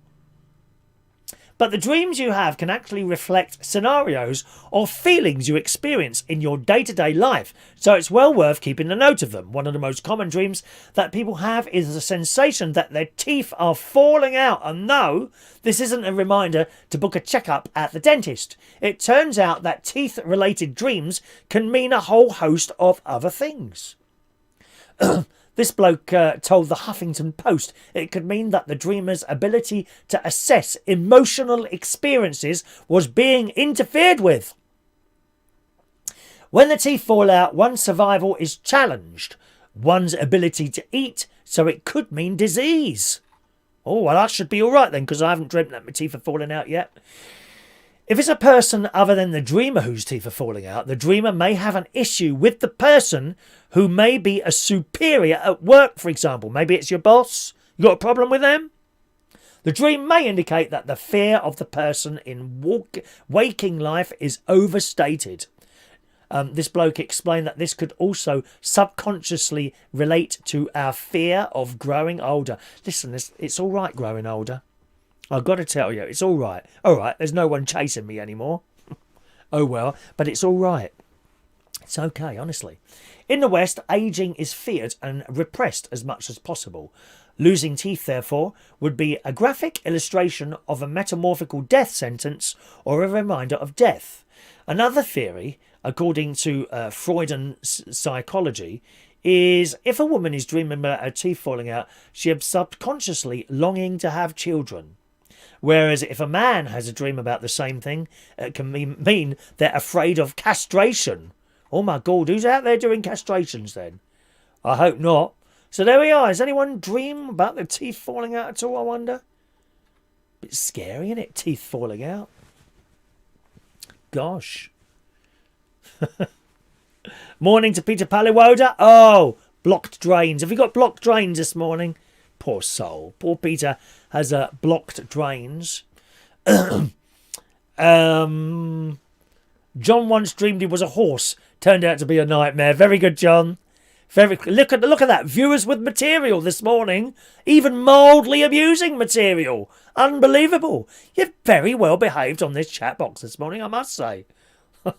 But the dreams you have can actually reflect scenarios or feelings you experience in your day-to-day life, so it's well worth keeping a note of them. One of the most common dreams that people have is the sensation that their teeth are falling out, and no, this isn't a reminder to book a checkup at the dentist. It turns out that teeth-related dreams can mean a whole host of other things. This bloke told the Huffington Post it could mean that the dreamer's ability to assess emotional experiences was being interfered with. When the teeth fall out, one's survival is challenged. One's ability to eat, so it could mean disease. Oh, well, I should be all right then, because I haven't dreamt that my teeth are falling out yet. If it's a person other than the dreamer whose teeth are falling out, the dreamer may have an issue with the person who may be a superior at work, for example. Maybe it's your boss. You got a problem with them? The dream may indicate that the fear of the person in waking life is overstated. This bloke explained that this could also subconsciously relate to our fear of growing older. Listen, it's all right growing older. I've got to tell you, it's all right. All right, there's no one chasing me anymore. Oh well, but it's all right. It's okay, honestly. In the West, ageing is feared and repressed as much as possible. Losing teeth, therefore, would be a graphic illustration of a metamorphical death sentence or a reminder of death. Another theory, according to Freudian psychology, is if a woman is dreaming about her teeth falling out, she is subconsciously longing to have children. Whereas if a man has a dream about the same thing, it can mean they're afraid of castration. Oh my God, who's out there doing castrations then? I hope not. So there we are. Has anyone dream about their teeth falling out at all, I wonder? Bit scary, isn't it? Teeth falling out. Gosh. Morning to Peter Paliwoda. Oh, blocked drains. Have you got blocked drains this morning? Poor soul. Poor Peter has blocked drains. John once dreamed he was a horse. Turned out to be a nightmare. Very good, John. Look at that. Viewers with material this morning. Even mildly abusing material. Unbelievable. You're very well behaved on this chat box this morning, I must say.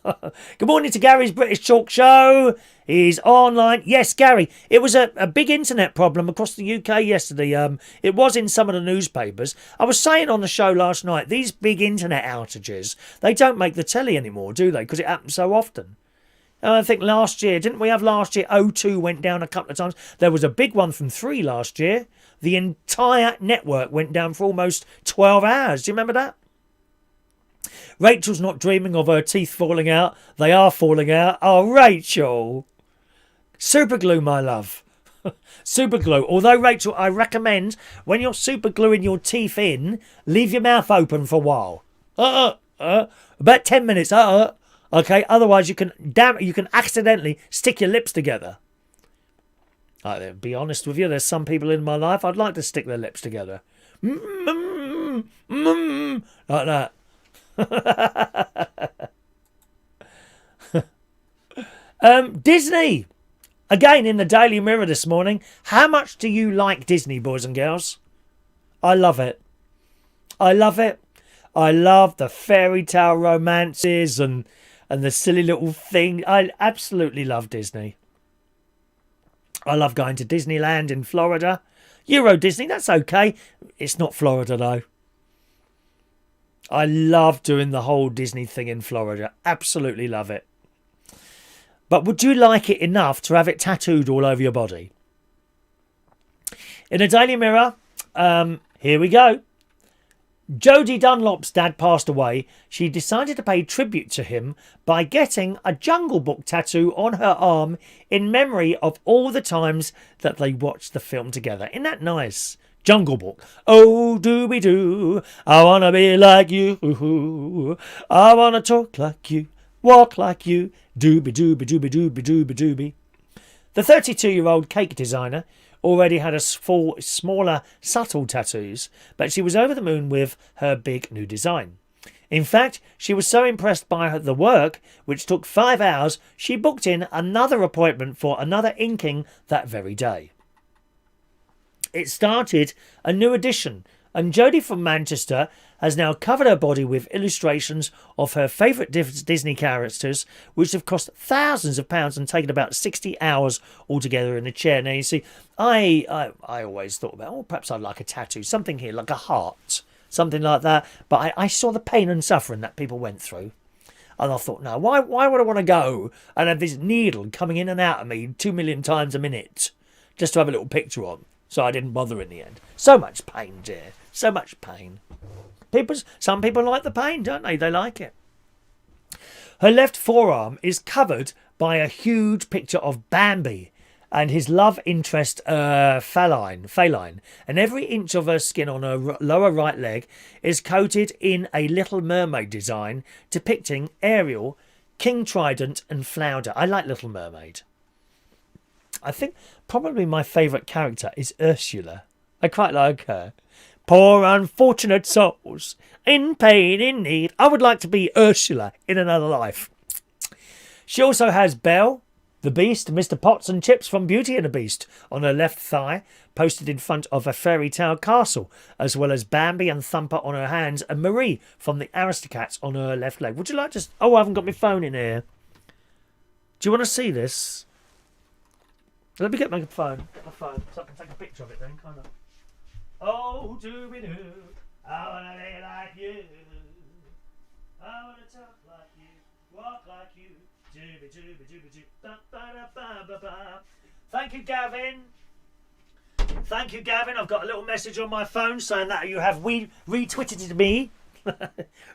Good morning to Gary's British Talk Show. He's online. Yes, Gary, it was a big internet problem across the UK yesterday. It was in some of the newspapers. I was saying on the show last night, these big internet outages, they don't make the telly anymore, do they? Because it happens so often. I think last year, didn't we have last year? O2 went down a couple of times. There was a big one from 3 last year. The entire network went down for almost 12 hours. Do you remember that? Rachel's not dreaming of her teeth falling out. They are falling out. Oh, Rachel. Super glue, my love. Super glue. Although, Rachel, I recommend when you're super gluing your teeth in, leave your mouth open for a while. About 10 minutes. Okay, otherwise you can accidentally stick your lips together. I'll be honest with you, there's some people in my life I'd like to stick their lips together. Like that. Disney. Again in the Daily Mirror this morning. How much do you like Disney, boys and girls? I love it. I love it. I love the fairy tale romances and the silly little thing. I absolutely love Disney. I love going to Disneyland in Florida. Euro Disney, that's okay. It's not Florida though. I love doing the whole Disney thing in Florida. Absolutely love it. But would you like it enough to have it tattooed all over your body? In the Daily Mirror, here we go. Jodie Dunlop's dad passed away. She decided to pay tribute to him by getting a Jungle Book tattoo on her arm in memory of all the times that they watched the film together. Isn't that nice? Jungle Book. Oh, dooby-doo, I want to be like you. I want to talk like you, walk like you. Dooby-dooby-dooby-dooby-dooby-dooby. The 32-year-old cake designer already had a smaller, subtle tattoos, but she was over the moon with her big new design. In fact, she was so impressed by the work, which took 5 hours, she booked in another appointment for another inking that very day. It started a new edition, and Jodie from Manchester has now covered her body with illustrations of her favourite Disney characters, which have cost thousands of pounds and taken about 60 hours altogether in the chair. Now, you see, I always thought about, oh, perhaps I'd like a tattoo, something here, like a heart, something like that. But I saw the pain and suffering that people went through. And I thought, no, why would I want to go and have this needle coming in and out of me 2 million times a minute just to have a little picture on? So I didn't bother in the end. So much pain, dear. So much pain. Some people like the pain, don't they? They like it. Her left forearm is covered by a huge picture of Bambi and his love interest feline, and every inch of her skin on her lower right leg is coated in a Little Mermaid design depicting Ariel, King Trident and Flounder. I like Little Mermaid. I think probably my favourite character is Ursula. I quite like her. Poor unfortunate souls, in pain, in need. I would like to be Ursula in another life. She also has Belle, the Beast, Mr. Potts and Chips from Beauty and the Beast on her left thigh, posted in front of a fairy tale castle, as well as Bambi and Thumper on her hands and Marie from the Aristocats on her left leg. Would you like to... Oh, I haven't got my phone in here. Do you want to see this? Let me get my phone. So I can take a picture of it then, kind of. Oh, do-be-do, I want to lay like you. I want to talk like you, walk like you. Thank you, Gavin. Thank you, Gavin. I've got a little message on my phone saying that you have retweeted me.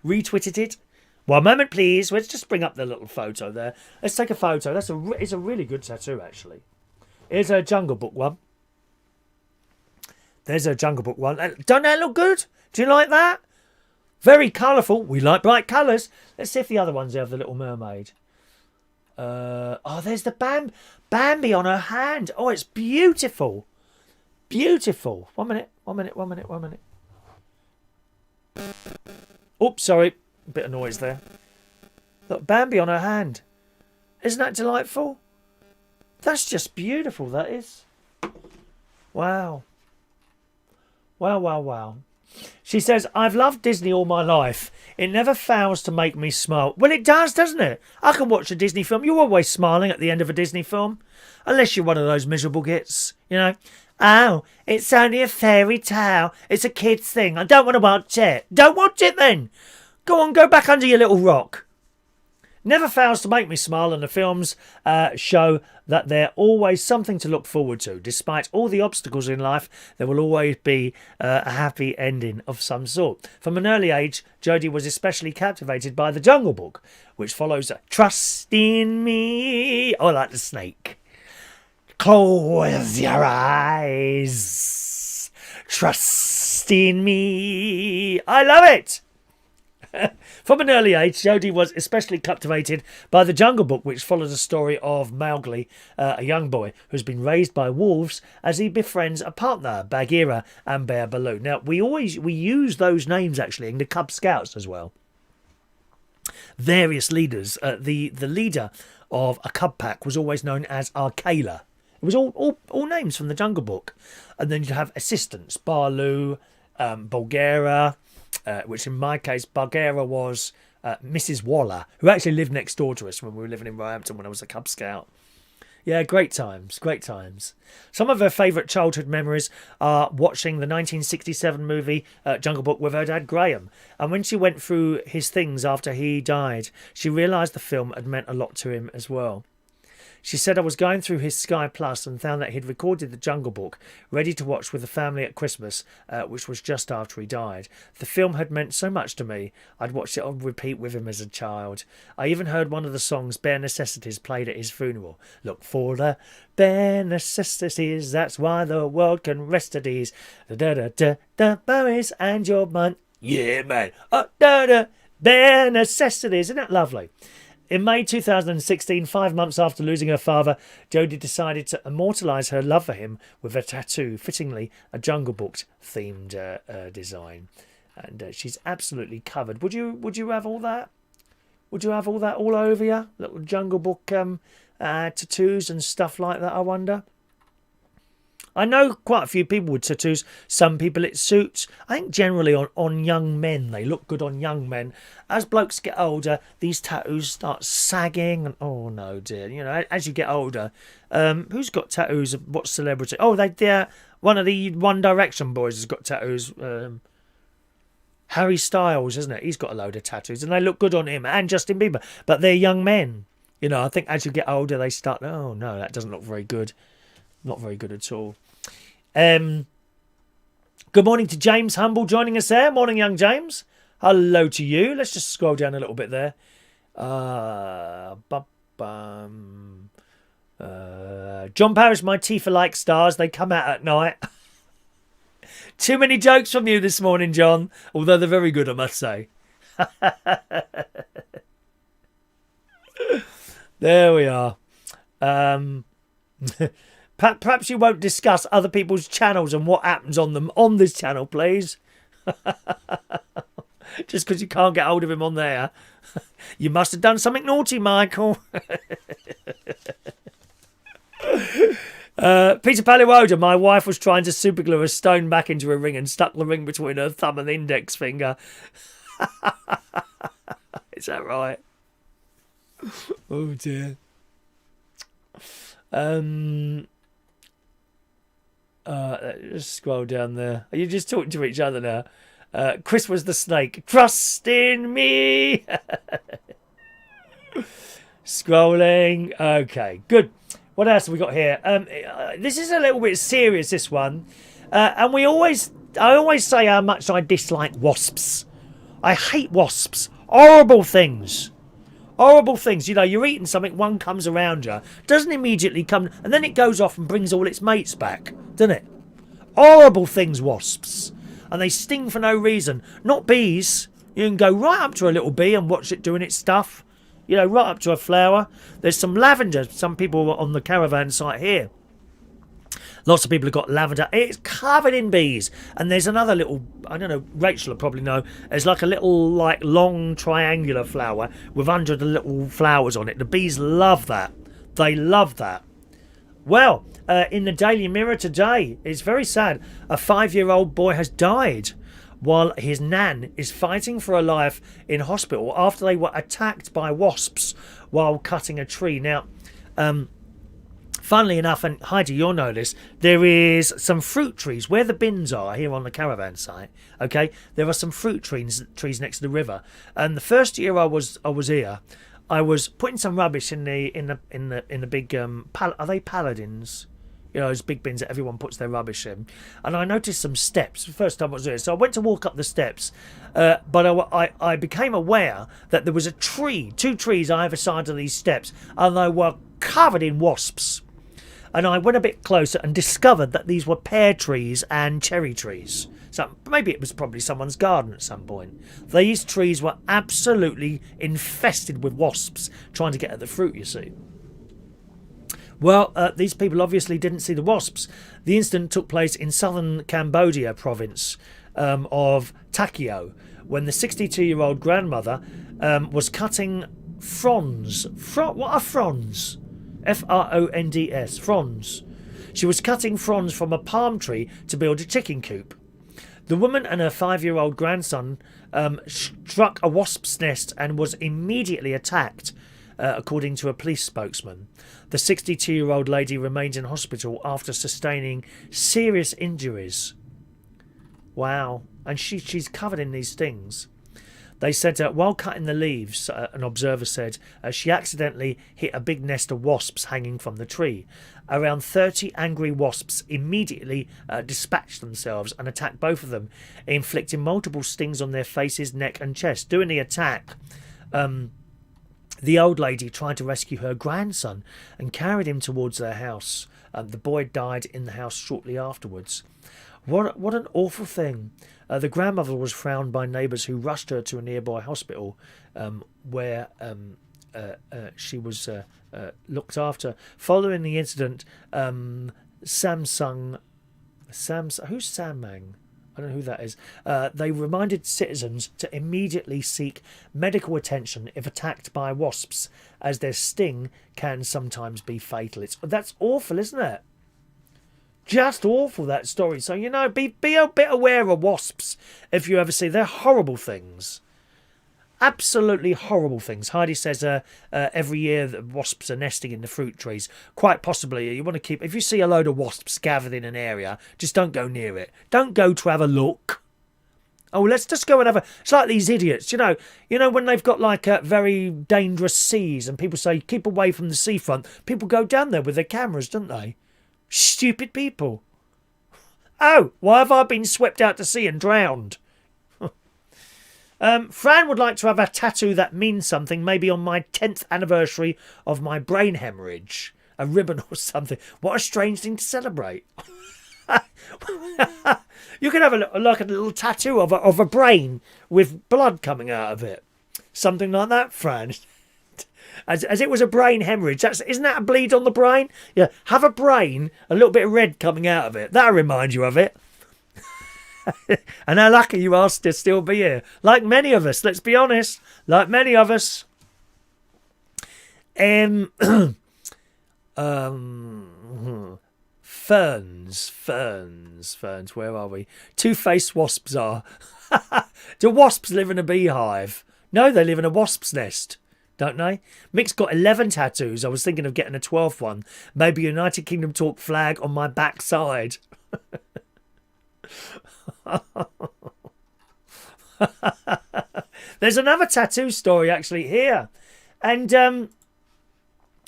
Retweeted it. 1 moment, please. Let's just bring up the little photo there. Let's take a photo. It's a really good tattoo, actually. Here's a Jungle Book one. There's a Jungle Book one. Don't that look good? Do you like that? Very colourful. We like bright colours. Let's see if the other ones have the Little Mermaid. There's the Bambi on her hand. Oh, it's beautiful. Beautiful. 1 minute. Oops, sorry. A bit of noise there. Look, Bambi on her hand. Isn't that delightful? That's just beautiful, that is. Wow. Wow. She says, I've loved Disney all my life. It never fails to make me smile. Well, it does, doesn't it? I can watch a Disney film. You're always smiling at the end of a Disney film. Unless you're one of those miserable gits, you know. Oh, it's only a fairy tale. It's a kid's thing. I don't want to watch it. Don't watch it then. Go on, go back under your little rock. Never fails to make me smile, and the films show that there's always something to look forward to. Despite all the obstacles in life, there will always be a happy ending of some sort. From an early age, Jodie was especially captivated by The Jungle Book, which follows Trust in Me. Oh, like the snake. Close your eyes. Trust in me. I love it. From an early age, Jodie was especially captivated by The Jungle Book, which follows the story of Mowgli, a young boy who's been raised by wolves as he befriends a partner, Bagheera and Bear Baloo. Now, we use those names actually in the Cub Scouts as well. Various leaders. The leader of a cub pack was always known as Arkela. It was all names from The Jungle Book. And then you'd have assistants, Baloo, Bulgara, which in my case, Bagheera was Mrs. Waller, who actually lived next door to us when we were living in Roehampton when I was a Cub Scout. Yeah, great times. Some of her favourite childhood memories are watching the 1967 movie Jungle Book with her dad Graham. And when she went through his things after he died, she realised the film had meant a lot to him as well. She said, I was going through his Sky Plus and found that he'd recorded The Jungle Book, ready to watch with the family at Christmas, which was just after he died. The film had meant so much to me, I'd watched it on repeat with him as a child. I even heard one of the songs, Bare Necessities, played at his funeral. Look for the bare necessities, that's why the world can rest at ease. Da-da-da-da, berries and your money. Yeah, man. Da-da, bare necessities. Isn't that lovely? In May 2016, 5 months after losing her father, Jodie decided to immortalise her love for him with a tattoo, fittingly a Jungle Book themed design. And she's absolutely covered. Would you have all that? Would you have all that all over you? Little Jungle Book tattoos and stuff like that, I wonder? I know quite a few people with tattoos. Some people it suits. I think generally on young men, they look good on young men. As blokes get older, these tattoos start sagging. And oh no, dear. You know, as you get older, who's got tattoos? What celebrity? Oh, one of the One Direction boys has got tattoos. Harry Styles, isn't it? He's got a load of tattoos, and they look good on him. And Justin Bieber, but they're young men. You know, I think as you get older, they start. Oh no, that doesn't look very good. Not very good at all. Good morning to James Humble joining us there. Morning, young James. Hello to you. Let's just scroll down a little bit there. John Parrish, my teeth are like stars. They come out at night. Too many jokes from you this morning, John. Although they're very good, I must say. There we are. Perhaps you won't discuss other people's channels and what happens on them on this channel, please. Just because you can't get hold of him on there. You must have done something naughty, Michael. Peter Paliwoda, my wife was trying to superglue a stone back into a ring and stuck the ring between her thumb and index finger. Is that right? Oh dear. Just scroll down there. Are you just talking to each other now? Chris was the snake. Trust in me. Scrolling. Okay, good. What else have we got here? This is a little bit serious, this one. And I always say how much I dislike wasps. I hate wasps. Horrible things. Horrible things. You know, you're eating something, one comes around you, doesn't immediately come, and then it goes off and brings all its mates back, doesn't it? Horrible things, wasps. And they sting for no reason. Not bees. You can go right up to a little bee and watch it doing its stuff. You know, right up to a flower. There's some lavender. Some people on the caravan site here. Lots of people have got lavender. It's covered in bees. And there's another little, I don't know, Rachel will probably know. There's like a little, like, long triangular flower with 100 little flowers on it. The bees love that. They love that. Well, in the Daily Mirror today, it's very sad. A 5-year-old boy has died while his nan is fighting for her life in hospital after they were attacked by wasps while cutting a tree. Now, funnily enough, and Heidi, you'll know this, there is some fruit trees where the bins are here on the caravan site. Okay, there are some fruit trees next to the river. And the first year I was here, I was putting some rubbish in the big are they paladins? You know, those big bins that everyone puts their rubbish in. And I noticed some steps the first time I was there. So I went to walk up the steps, but I became aware that there was a tree, 2 trees either side of these steps, and they were covered in wasps. And I went a bit closer and discovered that these were pear trees and cherry trees. So maybe it was probably someone's garden at some point. These trees were absolutely infested with wasps trying to get at the fruit, you see. Well, these people obviously didn't see the wasps. The incident took place in southern Cambodia province of Takeo when the 62-year-old grandmother was cutting fronds. What are fronds? F-R-O-N-D-S. Fronds. She was cutting fronds from a palm tree to build a chicken coop. The woman and her 5-year-old grandson struck a wasp's nest and was immediately attacked, according to a police spokesman. The 62-year-old lady remains in hospital after sustaining serious injuries. Wow. And she's covered in these stings. They said while cutting the leaves, an observer said, she accidentally hit a big nest of wasps hanging from the tree. Around 30 angry wasps immediately dispatched themselves and attacked both of them, inflicting multiple stings on their faces, neck and chest. During the attack, the old lady tried to rescue her grandson and carried him towards their house. The boy died in the house shortly afterwards. What an awful thing. The grandmother was found by neighbours who rushed her to a nearby hospital where she was looked after. Following the incident, who's Samang? I don't know who that is. They reminded citizens to immediately seek medical attention if attacked by wasps, as their sting can sometimes be fatal. That's awful, isn't it? Just awful, that story. So, you know, be a bit aware of wasps if you ever see. They're horrible things. Absolutely horrible things. Heidi says every year that wasps are nesting in the fruit trees. Quite possibly, you want to keep... If you see a load of wasps gathered in an area, just don't go near it. Don't go to have a look. Oh, let's just go and have a... It's like these idiots, you know when they've got like very dangerous seas and people say, keep away from the seafront. People go down there with their cameras, don't they? Stupid people. Oh, why have I been swept out to sea and drowned? Fran would like to have a tattoo that means something, maybe on my 10th anniversary of my brain hemorrhage. A ribbon or something. What a strange thing to celebrate. You can have a little tattoo of a brain with blood coming out of it. Something like that, Fran. As it was a brain hemorrhage. Isn't that a bleed on the brain? Yeah, have a brain, a little bit of red coming out of it. That'll remind you of it. And how lucky you are to still be here. Like many of us, let's be honest. Like many of us. Ferns, where are we? Two-faced wasps are. Do wasps live in a beehive? No, they live in a wasp's nest, don't they? Mick's got 11 tattoos. I was thinking of getting a 12th one. Maybe United Kingdom talk flag on my backside. There's another tattoo story actually here. And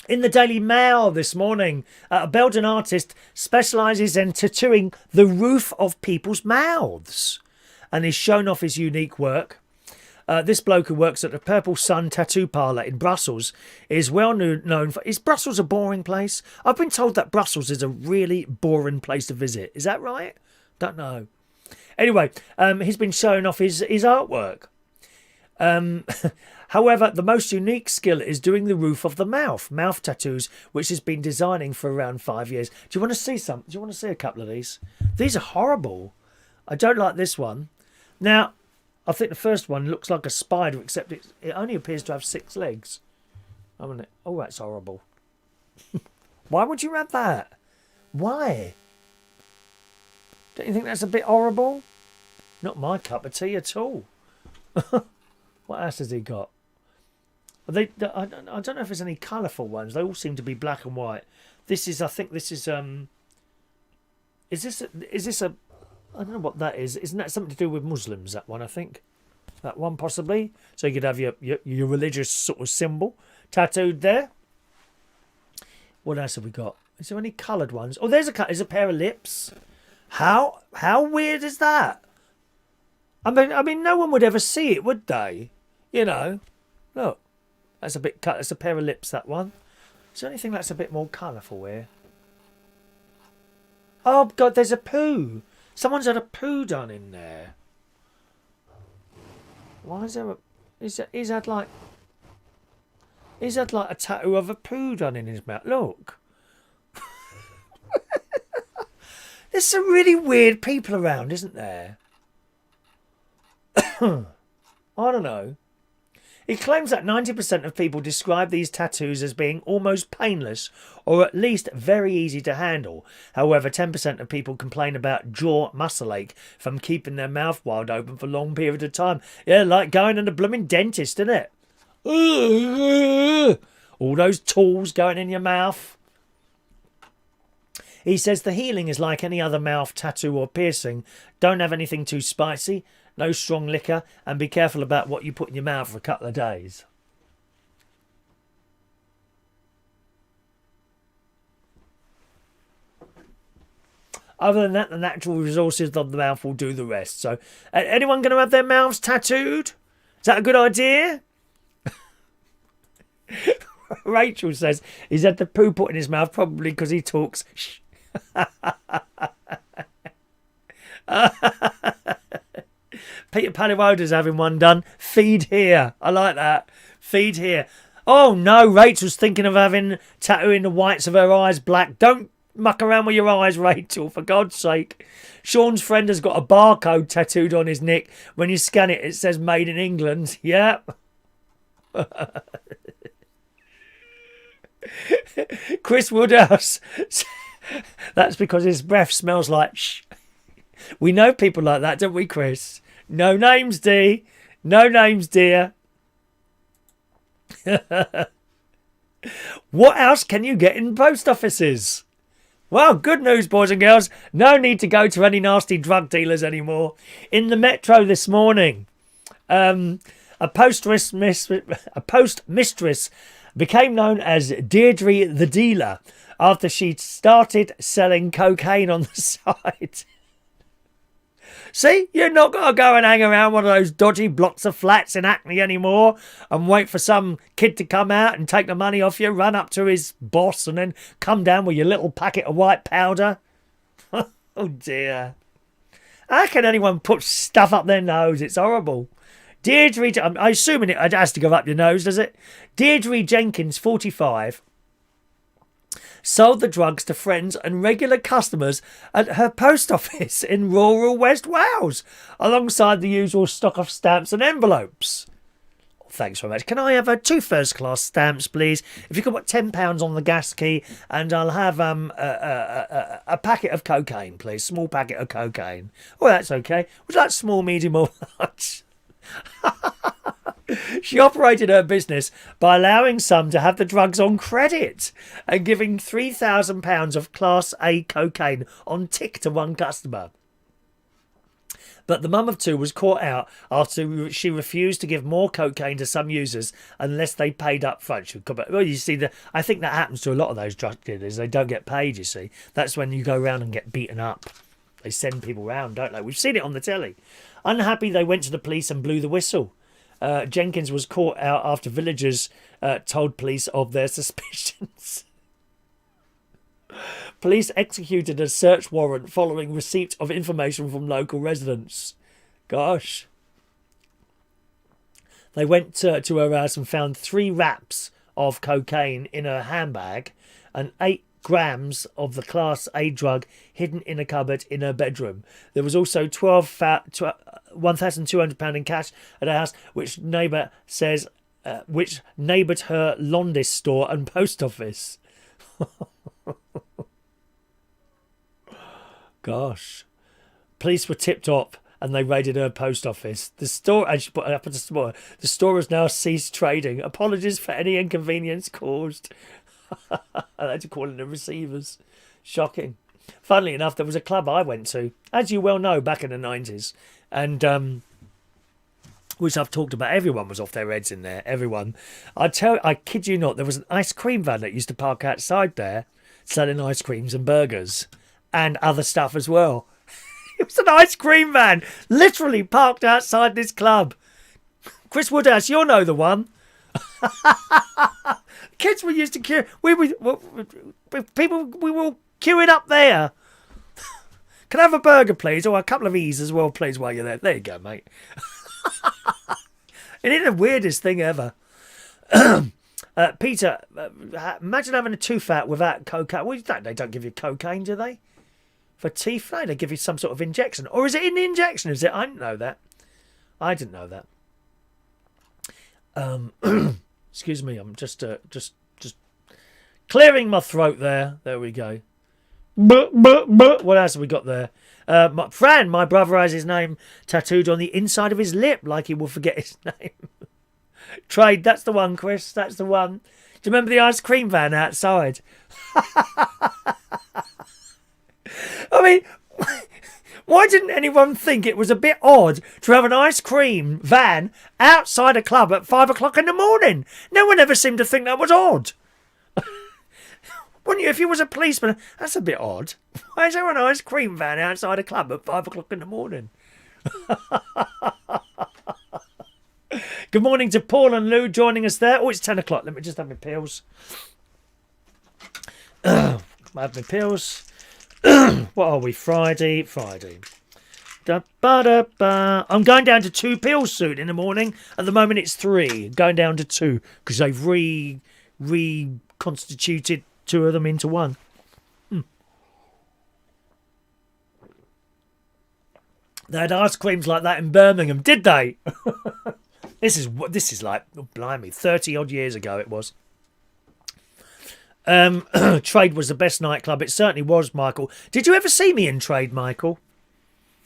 in the Daily Mail this morning, a Belgian artist specialises in tattooing the roof of people's mouths and is shown off his unique work. This bloke who works at the Purple Sun Tattoo Parlour in Brussels is well known for... Is Brussels a boring place? I've been told that Brussels is a really boring place to visit. Is that right? Don't know. Anyway, he's been showing off his artwork. However, the most unique skill is doing the roof of the mouth tattoos, which he's been designing for around 5 years. Do you want to see some? Do you want to see a couple of these? These are horrible. I don't like this one. Now, I think the first one looks like a spider, except it only appears to have 6 legs. Oh, that's horrible. Why would you have that? Why? Don't you think that's a bit horrible? Not my cup of tea at all. What else has he got? I don't know if there's any colourful ones. They all seem to be black and white. I think this is this a I don't know what that is. Isn't that something to do with Muslims, that one, I think? That one, possibly? So you could have your religious sort of symbol tattooed there. What else have we got? Is there any coloured ones? Oh, there's a pair of lips. How weird is that? I mean, no one would ever see it, would they? You know, look, that's a bit cut. That's a pair of lips. That one. Is there anything that's a bit more colourful here? Oh God, there's a poo. Someone's had a poo done in there. Why is there a? He's had like a tattoo of a poo done in his mouth. Look. There's some really weird people around, isn't there? I don't know. He claims that 90% of people describe these tattoos as being almost painless or at least very easy to handle. However, 10% of people complain about jaw muscle ache from keeping their mouth wide open for long periods of time. Yeah, like going to the blooming dentist, isn't it? All those tools going in your mouth. He says the healing is like any other mouth tattoo or piercing. Don't have anything too spicy. No strong liquor, and be careful about what you put in your mouth for a couple of days. Other than that, the natural resources of the mouth will do the rest. So, anyone going to have their mouths tattooed? Is that a good idea? Rachel says he's had the poo put in his mouth probably because he talks. Peter Paliwoda's having one done. Feed here. I like that. Feed here. Oh no, Rachel's thinking of tattooing the whites of her eyes black. Don't muck around with your eyes, Rachel, for God's sake. Sean's friend has got a barcode tattooed on his neck. When you scan it, it says made in England. Yep. Chris Woodhouse That's because his breath smells like shh. We know people like that, don't we, Chris? No names, D. No names, dear. What else can you get in post offices? Well, good news, boys and girls. No need to go to any nasty drug dealers anymore. In the metro this morning, a postmistress became known as Deirdre the Dealer after she started selling cocaine on the side. See, you're not going to go and hang around one of those dodgy blocks of flats in Hackney anymore and wait for some kid to come out and take the money off you, run up to his boss and then come down with your little packet of white powder. Oh dear. How can anyone put stuff up their nose? It's horrible. Deirdre, I'm assuming it has to go up your nose, does it? Deirdre Jenkins, 45, sold the drugs to friends and regular customers at her post office in rural West Wales, alongside the usual stock of stamps and envelopes. Thanks very much. Can I have 2 first-class stamps, please? If you could put £10 on the gas key, and I'll have a packet of cocaine, please. Small packet of cocaine. Oh, that's okay. Would you like small, medium, or large? She operated her business by allowing some to have the drugs on credit and giving £3,000 of Class A cocaine on tick to one customer. But the mum of 2 was caught out after she refused to give more cocaine to some users unless they paid up front. Well, you see, I think that happens to a lot of those drug dealers. They don't get paid, you see. That's when you go around and get beaten up. They send people round, don't they? We've seen it on the telly. Unhappy, they went to the police and blew the whistle. Jenkins was caught out after villagers told police of their suspicions. Police executed a search warrant following receipt of information from local residents. Gosh. They went to her house and found 3 wraps of cocaine in her handbag and 8 grams of the Class A drug hidden in a cupboard in her bedroom. There was also £1,200 in cash at her house, which neighboured her Londis store and post office. Gosh. Police were tipped off and they raided her post office. The store, as she put it up at the store, the store has now ceased trading. Apologies for any inconvenience caused. I had to call in the receivers. Shocking. Funnily enough, there was a club I went to, as you well know, back in the 90s, and which I've talked about. Everyone was off their heads in there. Everyone. I kid you not, there was an ice cream van that used to park outside there, selling ice creams and burgers and other stuff as well. It was an ice cream van, literally parked outside this club. Chris Woodhouse, you'll know the one. Kids were used to queue. We were queuing up there. Can I have a burger, please? Or a couple of E's as well, please, while you're there. There you go, mate. It is the weirdest thing ever. Peter, imagine having a tooth out without cocaine. Well, they don't give you cocaine, do they? For teeth? No, they give you some sort of injection. Or is it in the injection? Is it? I didn't know that. Excuse me, I'm just clearing my throat there. There we go. What else have we got there? My brother has his name tattooed on the inside of his lip, like he will forget his name. Trade, that's the one, Chris. That's the one. Do you remember the ice cream van outside? I mean, why didn't anyone think it was a bit odd to have an ice cream van outside a club at 5 o'clock in the morning? No one ever seemed to think that was odd. Wouldn't you? If you was a policeman, that's a bit odd. Why is there an ice cream van outside a club at 5 o'clock in the morning? Good morning to Paul and Lou joining us there. Oh, it's 10 o'clock. Let me just have my pills. I have my pills. What are we? Friday. Da-ba-da-ba. I'm going down to 2 pills soon in the morning. At the moment it's 3. Going down to 2 because they've reconstituted 2 of them into 1. They had ice creams like that in Birmingham, did they? This is like, oh, blimey, 30 odd years ago it was. Trade was the best nightclub. It certainly was, Michael. Did you ever see me in Trade, Michael?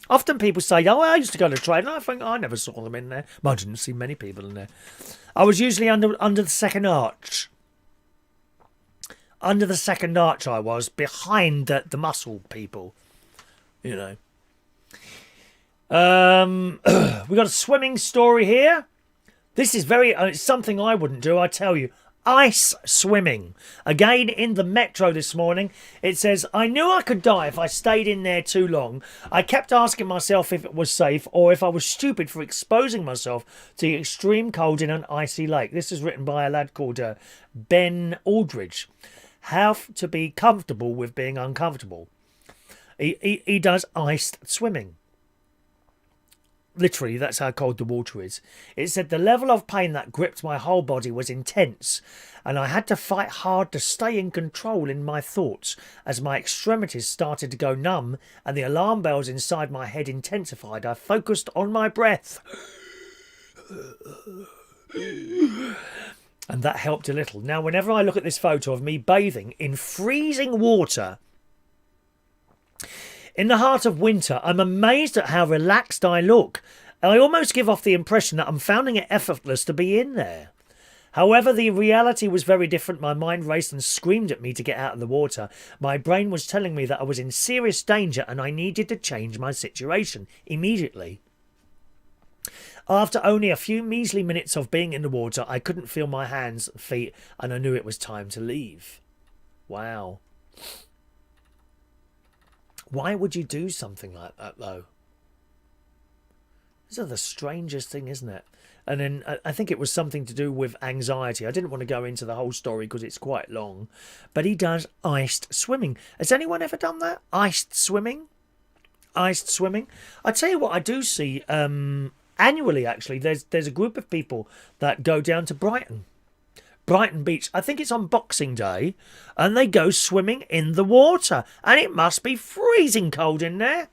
Often people say, oh, I used to go to Trade, and I think I never saw them in there. Well, I didn't see many people in there. I was usually under the second arch. Under the second arch I was, behind the muscle people. You know. We got a swimming story here. This is it's something I wouldn't do, I tell you. Ice swimming. Again, in the Metro this morning, it says, I knew I could die if I stayed in there too long. I kept asking myself if it was safe or if I was stupid for exposing myself to the extreme cold in an icy lake. This is written by a lad called Ben Aldridge. How to be comfortable with being uncomfortable. He does iced swimming. Literally, that's how cold the water is. It said the level of pain that gripped my whole body was intense, and I had to fight hard to stay in control in my thoughts as my extremities started to go numb and the alarm bells inside my head intensified. I focused on my breath. And that helped a little. Now, whenever I look at this photo of me bathing in freezing water in the heart of winter, I'm amazed at how relaxed I look. I almost give off the impression that I'm finding it effortless to be in there. However, the reality was very different. My mind raced and screamed at me to get out of the water. My brain was telling me that I was in serious danger and I needed to change my situation immediately. After only a few measly minutes of being in the water, I couldn't feel my hands and feet, and I knew it was time to leave. Wow. Why would you do something like that, though? This is the strangest thing, isn't it? And then I think it was something to do with anxiety. I didn't want to go into the whole story because it's quite long. But he does iced swimming. Has anyone ever done that? Iced swimming? Iced swimming? I tell you what, I do see annually, actually. There's a group of people that go down to Brighton Beach. I think it's on Boxing Day, and they go swimming in the water, and it must be freezing cold in there.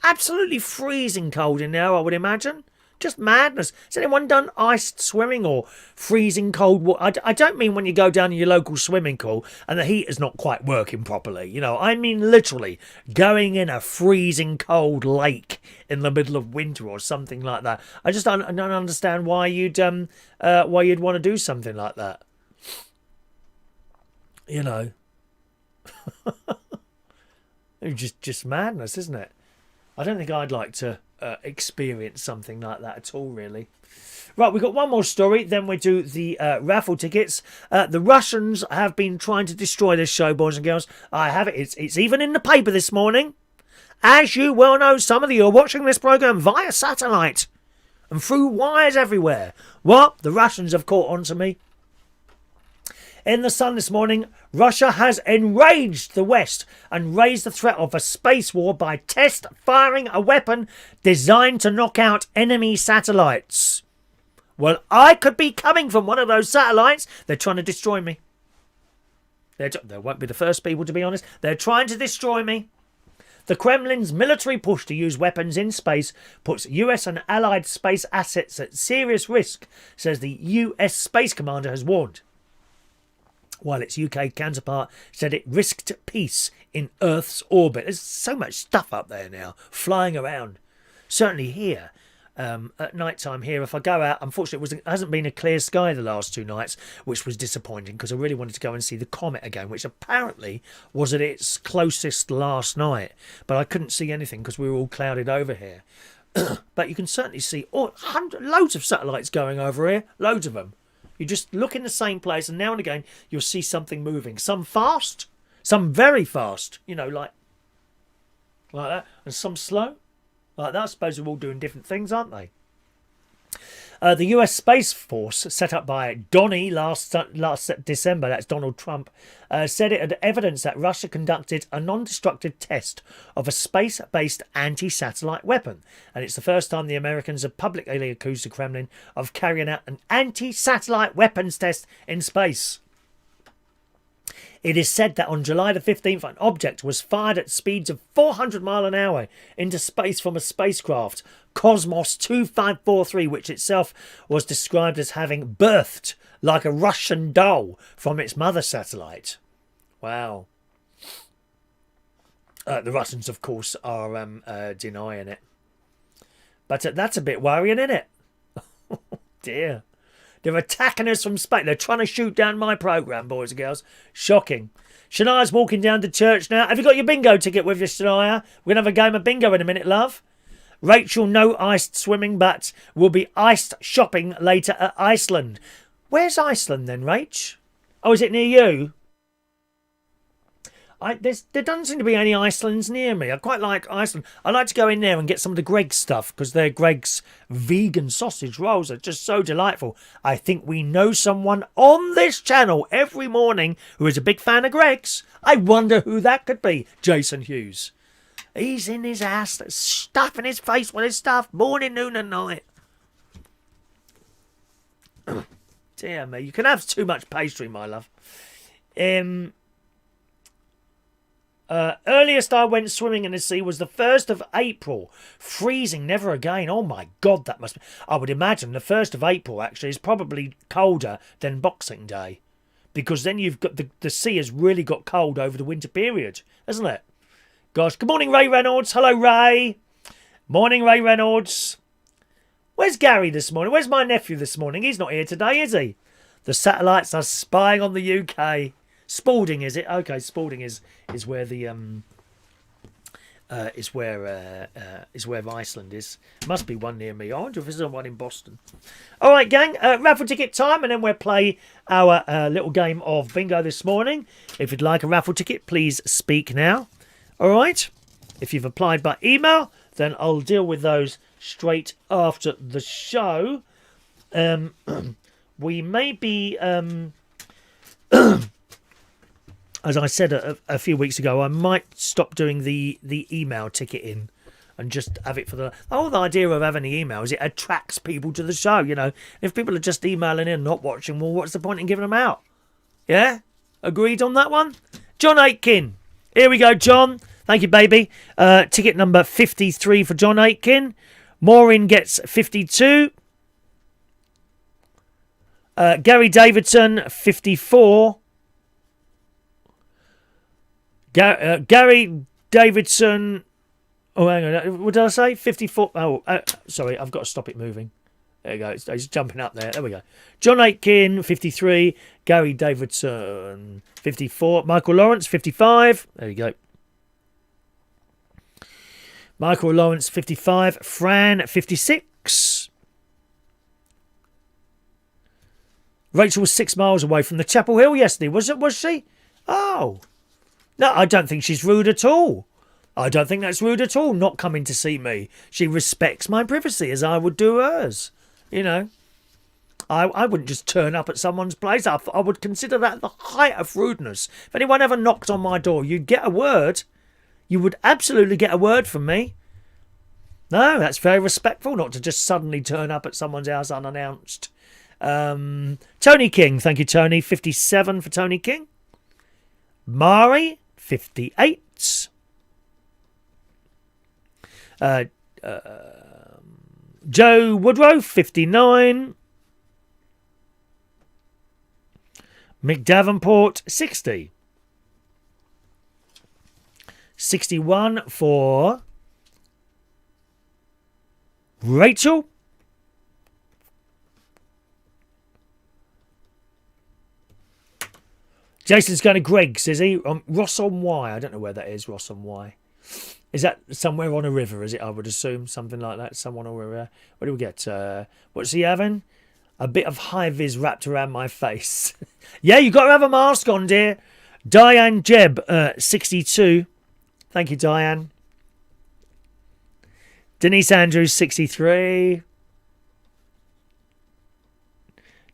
Absolutely freezing cold in there, I would imagine. Just madness. Has anyone done iced swimming or freezing cold water? I don't mean when you go down to your local swimming pool and the heat is not quite working properly. You know, I mean literally going in a freezing cold lake in the middle of winter or something like that. I just don't understand why you'd want to do something like that. You know, just madness, isn't it? I don't think I'd like to experience something like that at all, really. Right, we've got one more story, then we do the raffle tickets. The Russians have been trying to destroy this show, boys and girls. I have it. It's even in the paper this morning. As you well know, some of you are watching this programme via satellite and through wires everywhere. What? The Russians have caught on to me. In the Sun this morning, Russia has enraged the West and raised the threat of a space war by firing a weapon designed to knock out enemy satellites. Well, I could be coming from one of those satellites. They're trying to destroy me. They won't be the first people, to be honest. They're trying to destroy me. The Kremlin's military push to use weapons in space puts US and allied space assets at serious risk, says the US Space Commander has warned, while its UK counterpart said it risked peace in Earth's orbit. There's so much stuff up there now, flying around. Certainly here, at night time here, if I go out, unfortunately it hasn't been a clear sky the last 2 nights, which was disappointing because I really wanted to go and see the comet again, which apparently was at its closest last night. But I couldn't see anything because we were all clouded over here. But you can certainly see loads of satellites going over here, loads of them. You just look in the same place and now and again you'll see something moving. Some fast, some very fast, you know, like that. And some slow, like that. I suppose they're all doing different things, aren't they? The US Space Force, set up by Donny last December, that's Donald Trump, said it had evidence that Russia conducted a non-destructive test of a space-based anti-satellite weapon. And it's the first time the Americans have publicly accused the Kremlin of carrying out an anti-satellite weapons test in space. It is said that on July the 15th, an object was fired at speeds of 400 miles an hour into space from a spacecraft, Cosmos 2543, which itself was described as having birthed like a Russian doll from its mother satellite. Wow. The Russians, of course, are denying it. But that's a bit worrying, isn't it? Oh, dear. They're attacking us from space. They're trying to shoot down my programme, boys and girls. Shocking. Shania's walking down to church now. Have you got your bingo ticket with you, Shania? We're going to have a game of bingo in a minute, love. Rachel, no iced swimming, but will be iced shopping later at Iceland. Where's Iceland then, Rach? Oh, is it near you? There doesn't seem to be any Icelands near me. I quite like Iceland. I like to go in there and get some of the Greg's stuff because their Greg's vegan sausage rolls are just so delightful. I think we know someone on this channel every morning who is a big fan of Greg's. I wonder who that could be. Jason Hughes. He's in his ass, stuffing his face with his stuff morning, noon and night. Dear me, you can have too much pastry, my love. Earliest I went swimming in the sea was the 1st of April. Freezing, never again. Oh my God, that must be... I would imagine the 1st of April actually is probably colder than Boxing Day. Because then you've got the sea has really got cold over the winter period, hasn't it? Gosh, good morning, Ray Reynolds. Hello, Ray. Morning, Ray Reynolds. Where's Gary this morning? Where's my nephew this morning? He's not here today, is he? The satellites are spying on the UK. Spalding, is it? Okay, Spalding is where the is where Iceland is. Must be one near me. I wonder if there's one in Boston. All right, gang. Raffle ticket time, and then we'll play our little game of bingo this morning. If you'd like a raffle ticket, please speak now. All right. If you've applied by email, then I'll deal with those straight after the show. We may be as I said a few weeks ago, I might stop doing the email ticketing and just have it for the whole idea of having the email is it attracts people to the show, you know. If people are just emailing in, not watching, well, what's the point in giving them out? Yeah? Agreed on that one? John Aitken. Here we go, John. Thank you, baby. Ticket number 53 for John Aitken. Maureen gets 52. Gary Davidson, 54. Gary Davidson. Oh, hang on. What did I say? 54. Oh, sorry. I've got to stop it moving. There you go. It's jumping up there. There we go. John Aitken, 53. Gary Davidson, 54. Michael Lawrence, 55. There you go. Michael Lawrence, 55. Fran, 56. Rachel was 6 miles away from the Chapel Hill yesterday. Was she? Oh. No, I don't think she's rude at all. I don't think that's rude at all, not coming to see me. She respects my privacy as I would do hers. You know, I wouldn't just turn up at someone's place. I would consider that the height of rudeness. If anyone ever knocked on my door, you'd get a word. You would absolutely get a word from me. No, that's very respectful, not to just suddenly turn up at someone's house unannounced. Tony King, thank you, Tony. 57 for Tony King. Mari, 58. Joe Woodrow, 59. Mick Davenport, 60. 61 for Rachel. Jason's going to Greg's, is he? Ross on Wye. I don't know where that is, Ross on Wye. Is that somewhere on a river, is it? I would assume something like that. Someone on a river. What do we get? What's he having? A bit of high-vis wrapped around my face. Yeah, you got to have a mask on, dear. Diane Jebb, 62. Thank you, Diane. Denise Andrews, 63.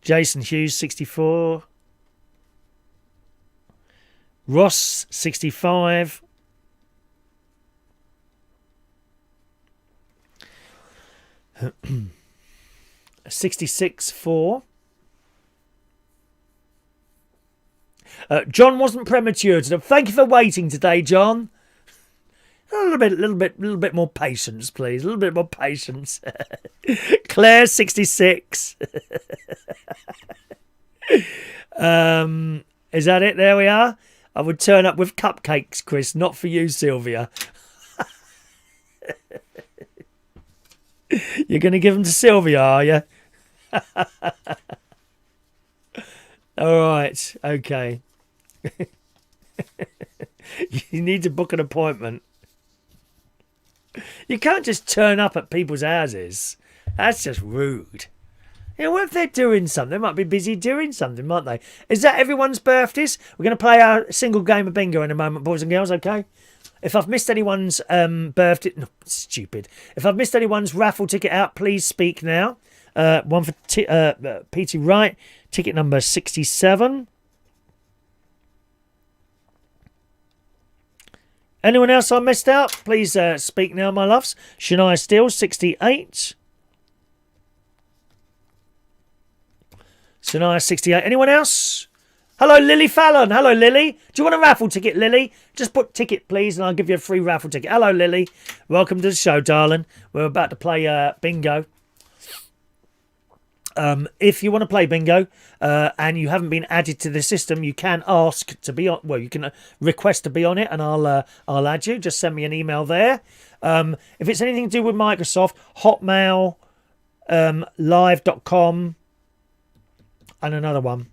Jason Hughes, 64. Ross, 65. $66 for John wasn't premature today. Thank you for waiting today, John. A little bit more patience, please. A little bit more patience. Claire, 66. Is that it? There we are. I would turn up with cupcakes, Chris. Not for you, Sylvia. You're going to give them to Sylvia, are you? All right. Okay. You need to book an appointment. You can't just turn up at people's houses. That's just rude. You know, what if they're doing something? They might be busy doing something, might they? Is that everyone's birthdays? We're going to play our single game of bingo in a moment, boys and girls, okay? If I've missed anyone's birthday... No, stupid. If I've missed anyone's raffle ticket out, please speak now. One for P.T. Wright, ticket number 67. Anyone else I missed out? Please speak now, my loves. Shania Steele, 68. Shania, 68. Anyone else? Hello, Lily Fallon. Hello, Lily. Do you want a raffle ticket, Lily? Just put ticket, please, and I'll give you a free raffle ticket. Hello, Lily. Welcome to the show, darling. We're about to play bingo. If you want to play bingo and you haven't been added to the system, you can ask to be on. Well, you can request to be on it, and I'll add you. Just send me an email there. If it's anything to do with Microsoft, Hotmail, live.com, and another one.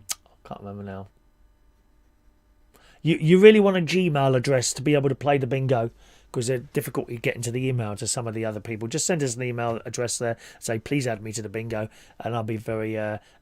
I can't remember now. You really want a Gmail address to be able to play the bingo, because there's difficulty getting to the email to some of the other people. Just send us an email address there. Say, please add me to the bingo, and I'll be very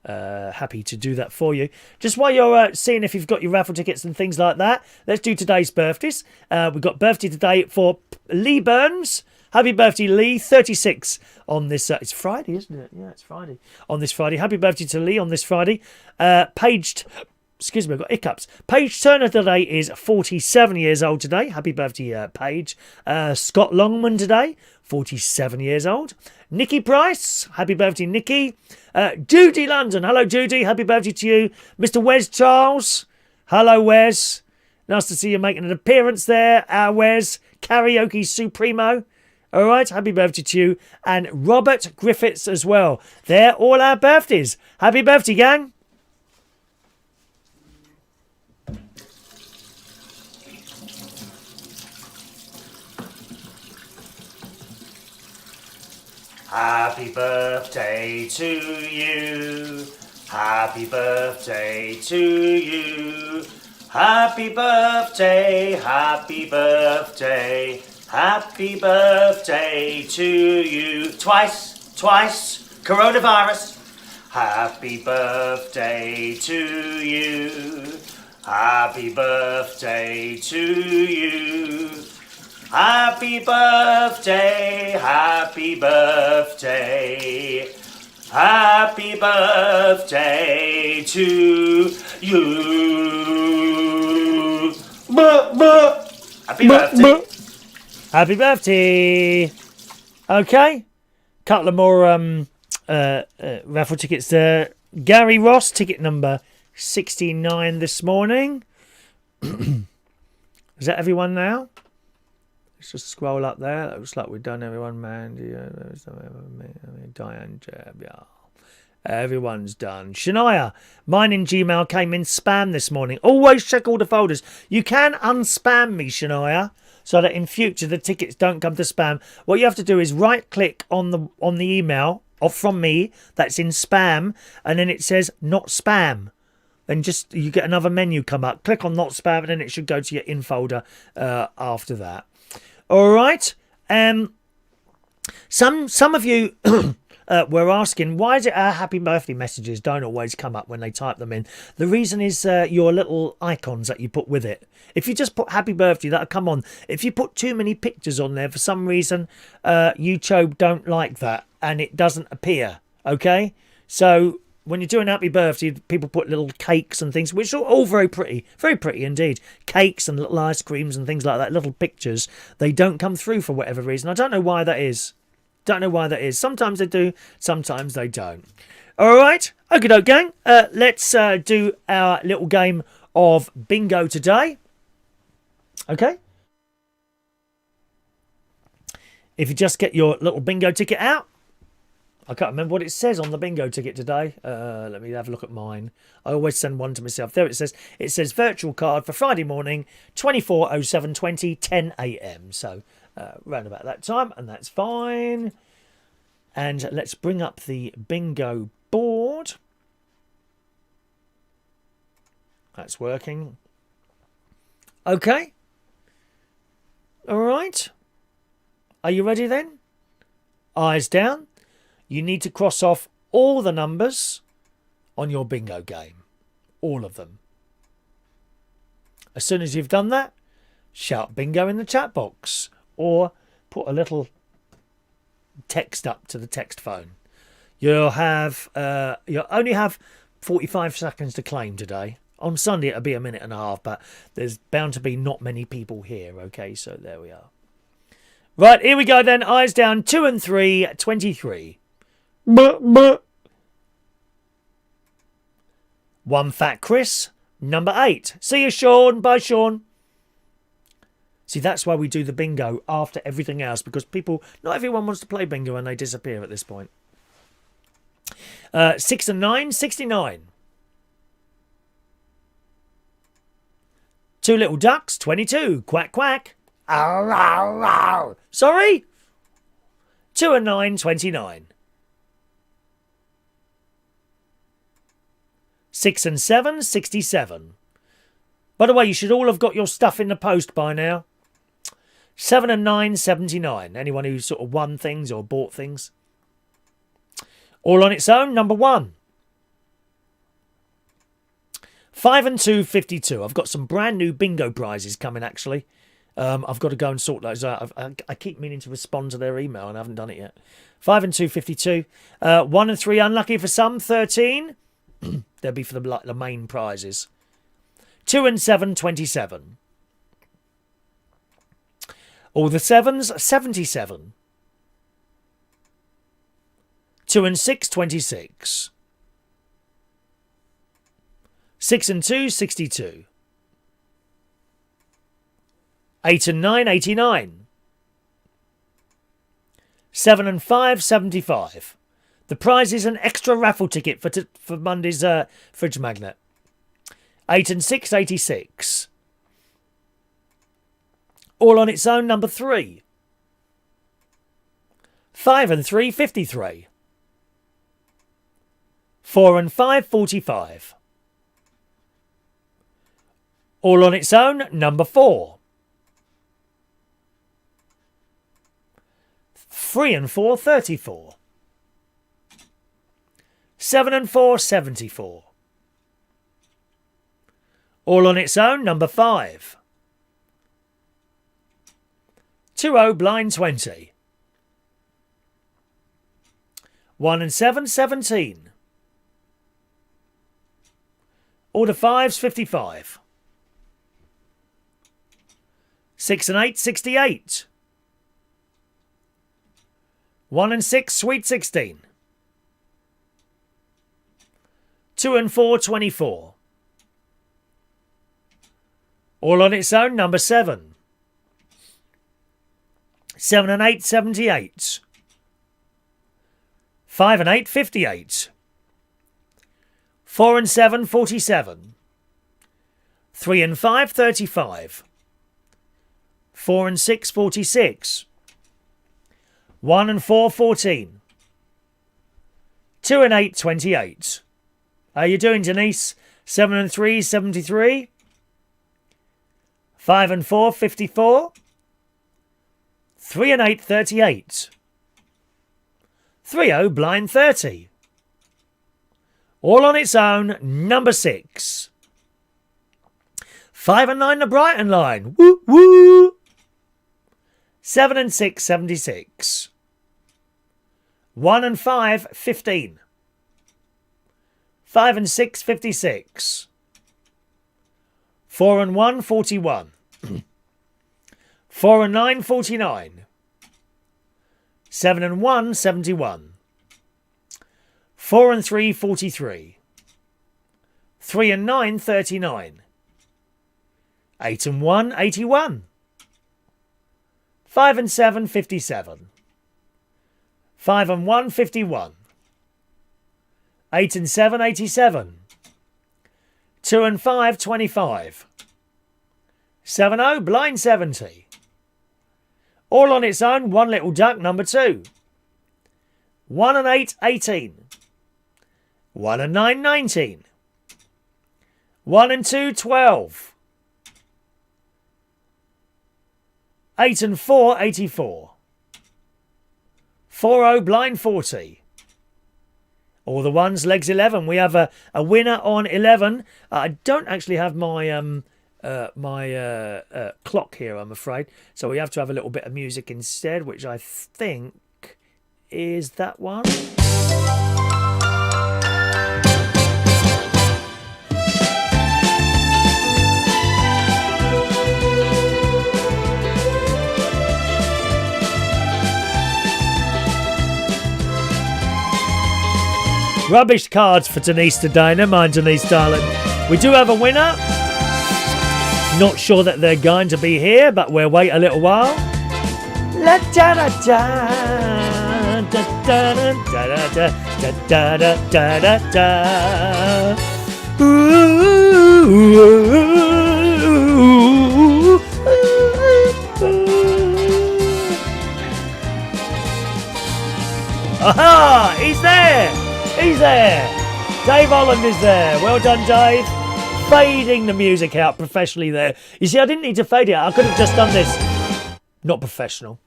happy to do that for you. Just while you're seeing if you've got your raffle tickets and things like that, let's do today's birthdays. We've got birthday today for Lee Burns. Happy birthday, Lee. 36 on this... it's Friday, isn't it? Yeah, it's Friday. On this Friday. Happy birthday to Lee on this Friday. Excuse me, I've got hiccups. Paige Turner today is 47 years old today. Happy birthday, Paige. Scott Longman today, 47 years old. Nicky Price, happy birthday, Nicky. Judy London, hello, Judy. Happy birthday to you. Mr. Wes Charles, hello, Wes. Nice to see you making an appearance there, Wes. Karaoke Supremo. All right, happy birthday to you. And Robert Griffiths as well. They're all our birthdays. Happy birthday, gang. Happy birthday to you. Happy birthday to you. Happy birthday, happy birthday. Happy birthday to you. Twice, coronavirus. Happy birthday to you. Happy birthday to you. Happy birthday, happy birthday. Happy birthday to you. Happy birthday. Happy birthday. Okay. Couple of more raffle tickets there. Gary Ross, ticket number 69 this morning. Is that everyone now? Let's just scroll up there. That looks like we've done everyone, man. Diane Jeb, yeah. Everyone's done. Shania, mine in Gmail came in spam this morning. Always check all the folders. You can unspam me, Shania, so that in future the tickets don't come to spam. What you have to do is right click on the email from me that's in spam, and then it says not spam. Then just you get another menu come up. Click on not spam, and then it should go to your in folder after that. All right. Some of you were asking, why is it our happy birthday messages don't always come up when they type them in? The reason is your little icons that you put with it. If you just put happy birthday, that'll come on. If you put too many pictures on there, for some reason, YouTube don't like that, and it doesn't appear. Okay? So when you're doing happy birthday, people put little cakes and things, which are all very pretty indeed. Cakes and little ice creams and things like that, little pictures. They don't come through for whatever reason. I don't know why that is. Sometimes they do, sometimes they don't. All right. Okie doke, gang. Let's do our little game of bingo today. Okay. If you just get your little bingo ticket out. I can't remember what it says on the bingo ticket today. Let me have a look at mine. I always send one to myself. There it says. It says virtual card for Friday morning, 24:07:20, 10 a.m. So round about that time, and that's fine. And let's bring up the bingo board. That's working. Okay. All right. Are you ready then? Eyes down. You need to cross off all the numbers on your bingo game. All of them. As soon as you've done that, shout bingo in the chat box. Or put a little text up to the text phone. You'll only have 45 seconds to claim today. On Sunday it'll be a minute and a half, but there's bound to be not many people here. Okay, so there we are. Right, here we go then. Eyes down. 2 and 3, 23. One Fat Chris, number 8. See you, Sean. Bye, Sean. See, that's why we do the bingo after everything else, because not everyone wants to play bingo and they disappear at this point. 6 and 9, 69. Two Little Ducks, 22. Quack, quack. Ow, ow, ow. Sorry? 2 and 9, 29. 6 and 7, 67. By the way, you should all have got your stuff in the post by now. 7 and 9, 79. Anyone who sort of won things or bought things. All on its own, number 1. 5 and 2, 52. I've got some brand new bingo prizes coming, actually. I've got to go and sort those out. I keep meaning to respond to their email and I haven't done it yet. 5 and 2, 52. 1 and 3, unlucky for some, 13. They'll be for the main prizes. 2 and 7, 27. All the 7s, 77. 2 and 6, 26. 6 and 2, 62. 8 and 9, 89. 7 and 5, 75. The prize is an extra raffle ticket for Monday's fridge magnet. 8 and 6, 86. All on its own, number 3. 5 and 3, 53. 4 and 5, 45. All on its own, number 4. 3 and 4, 34. 7 and 4, 74. All on its own, number 5. 2-0, blind 20. 1 and 7, 17. All the 5s, 55. 6 and 8, 68. 1 and 6, sweet 16. 2 and 4, 24. All on its own, number 7. 7 and 8, 78. 5 and 8, 58. 4 and 7, 47. 3 and 5, 35. 4 and 6, 46. 1 and 4, 14. 2 and 8, 28. How you doing, Denise? 7 and 3, 73. 5 and 4, 54. 3 and 8, 38. 3-0, blind 30. All on its own, number 6. 5 and 9, the Brighton line. Woo, woo. 7 and 6, 76. 1 and 5, 15. 5 and 6, 56. 4 and 1, 41. 4 and 9, 49. 7 and 1, 71. 4 and 3, 43. 3 and 9, 39. 8 and 1, 81. 5 and 7, 57. 5 and 1, 51. 8 and 7, 87. 2 and 5, 25. 7-0, blind 70. All on its own, one little duck, number 2. 1 and 8, 18. 1 and 9, 19. 1 and 2, 12. 8 and 4, 84. 4-0, blind 40. All the ones, legs 11. We have a winner on 11. I don't actually have my clock here, I'm afraid. So we have to have a little bit of music instead, which I think is that one. Rubbish cards for Denise today. Never mind, Denise, darling. We do have a winner. Not sure that they're going to be here, but we'll wait a little while. La da da da da da da da da da da da da. Aha! He's there! He's there! Dave Holland is there. Well done, Dave. Fading the music out professionally there. You see, I didn't need to fade it out. I could have just done this. Not professional.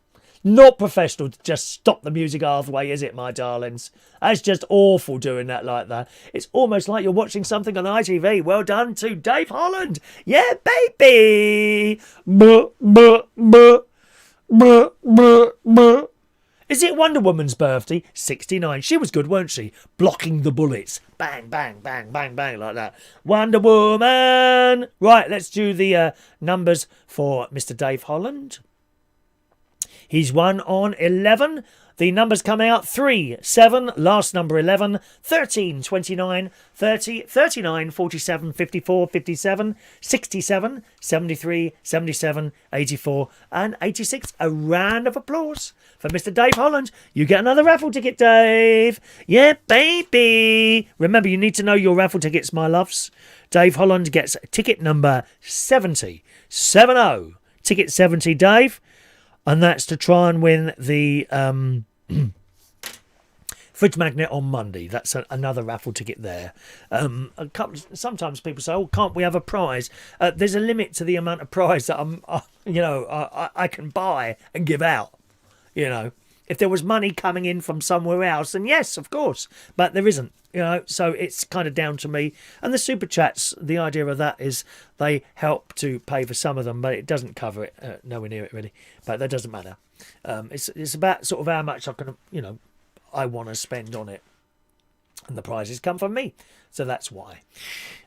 Not professional to just stop the music halfway, is it, my darlings? That's just awful doing that like that. It's almost like you're watching something on ITV. Well done to Dave Holland. Yeah, baby. Buh, buh, buh. Buh, buh, buh. Is it Wonder Woman's birthday? 69. She was good, weren't she? Blocking the bullets. Bang, bang, bang, bang, bang, like that. Wonder Woman! Right, let's do the numbers for Mr. Dave Holland. He's won on 11. The numbers come out 3, 7, last number 11, 13, 29, 30, 39, 47, 54, 57, 67, 73, 77, 84 and 86. A round of applause for Mr. Dave Holland. You get another raffle ticket, Dave. Yeah, baby. Remember, you need to know your raffle tickets, my loves. Dave Holland gets ticket number 70. 70. Ticket 70, Dave. And that's to try and win the fridge magnet on Monday. That's another raffle ticket there. Sometimes people say, "Oh, can't we have a prize?" There's a limit to the amount of prize that I can buy and give out. You know, if there was money coming in from somewhere else, then yes, of course. But there isn't. You know, so it's kind of down to me. And the super chats, the idea of that is they help to pay for some of them, but it doesn't cover it. Nowhere near it, really. But that doesn't matter. It's about sort of how much I can, I want to spend on it. And the prizes come from me. So that's why.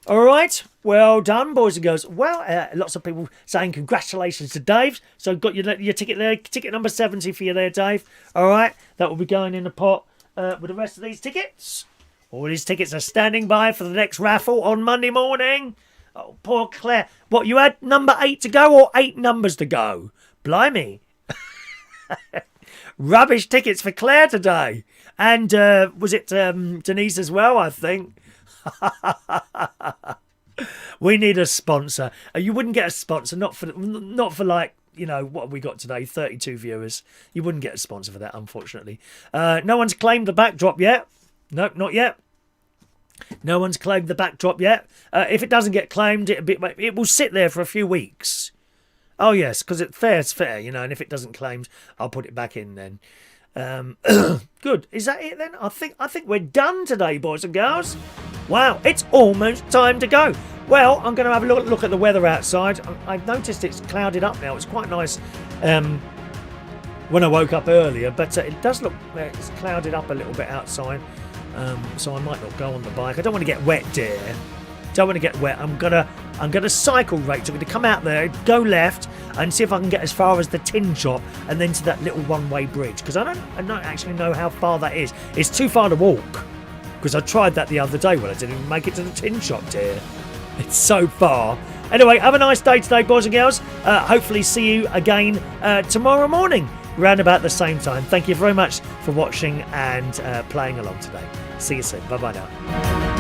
All right. Well done, boys and girls. Well, lots of people saying congratulations to Dave. So got your ticket there. Ticket number 70 for you there, Dave. All right. That will be going in the pot with the rest of these tickets. All these tickets are standing by for the next raffle on Monday morning. Oh, poor Claire. What, you had number 8 to go or 8 numbers to go? Blimey. Rubbish tickets for Claire today. And was it Denise as well, I think? We need a sponsor. You wouldn't get a sponsor, not for like, what have we got today? 32 viewers. You wouldn't get a sponsor for that, unfortunately. No one's claimed the backdrop yet. Nope, not yet. No one's claimed the backdrop yet. If it doesn't get claimed, it will sit there for a few weeks. Oh, yes, because fair's fair, and if it doesn't claimed, I'll put it back in then. Good. Is that it then? I think we're done today, boys and girls. Wow, it's almost time to go. Well, I'm going to have a look at the weather outside. I've noticed it's clouded up now. It's quite nice when I woke up earlier, but it does look it's clouded up a little bit outside. So I might not go on the bike. I don't want to get wet, dear. Don't want to get wet. I'm gonna cycle, Rachel. I'm gonna come out there, go left, and see if I can get as far as the tin shop and then to that little one-way bridge. Because I don't actually know how far that is. It's too far to walk. because I tried that the other day when I didn't even make it to the tin shop, dear. It's so far. Anyway, have a nice day today, boys and girls. Hopefully see you again tomorrow morning, around about the same time. Thank you very much for watching and playing along today. See you soon. Bye-bye now.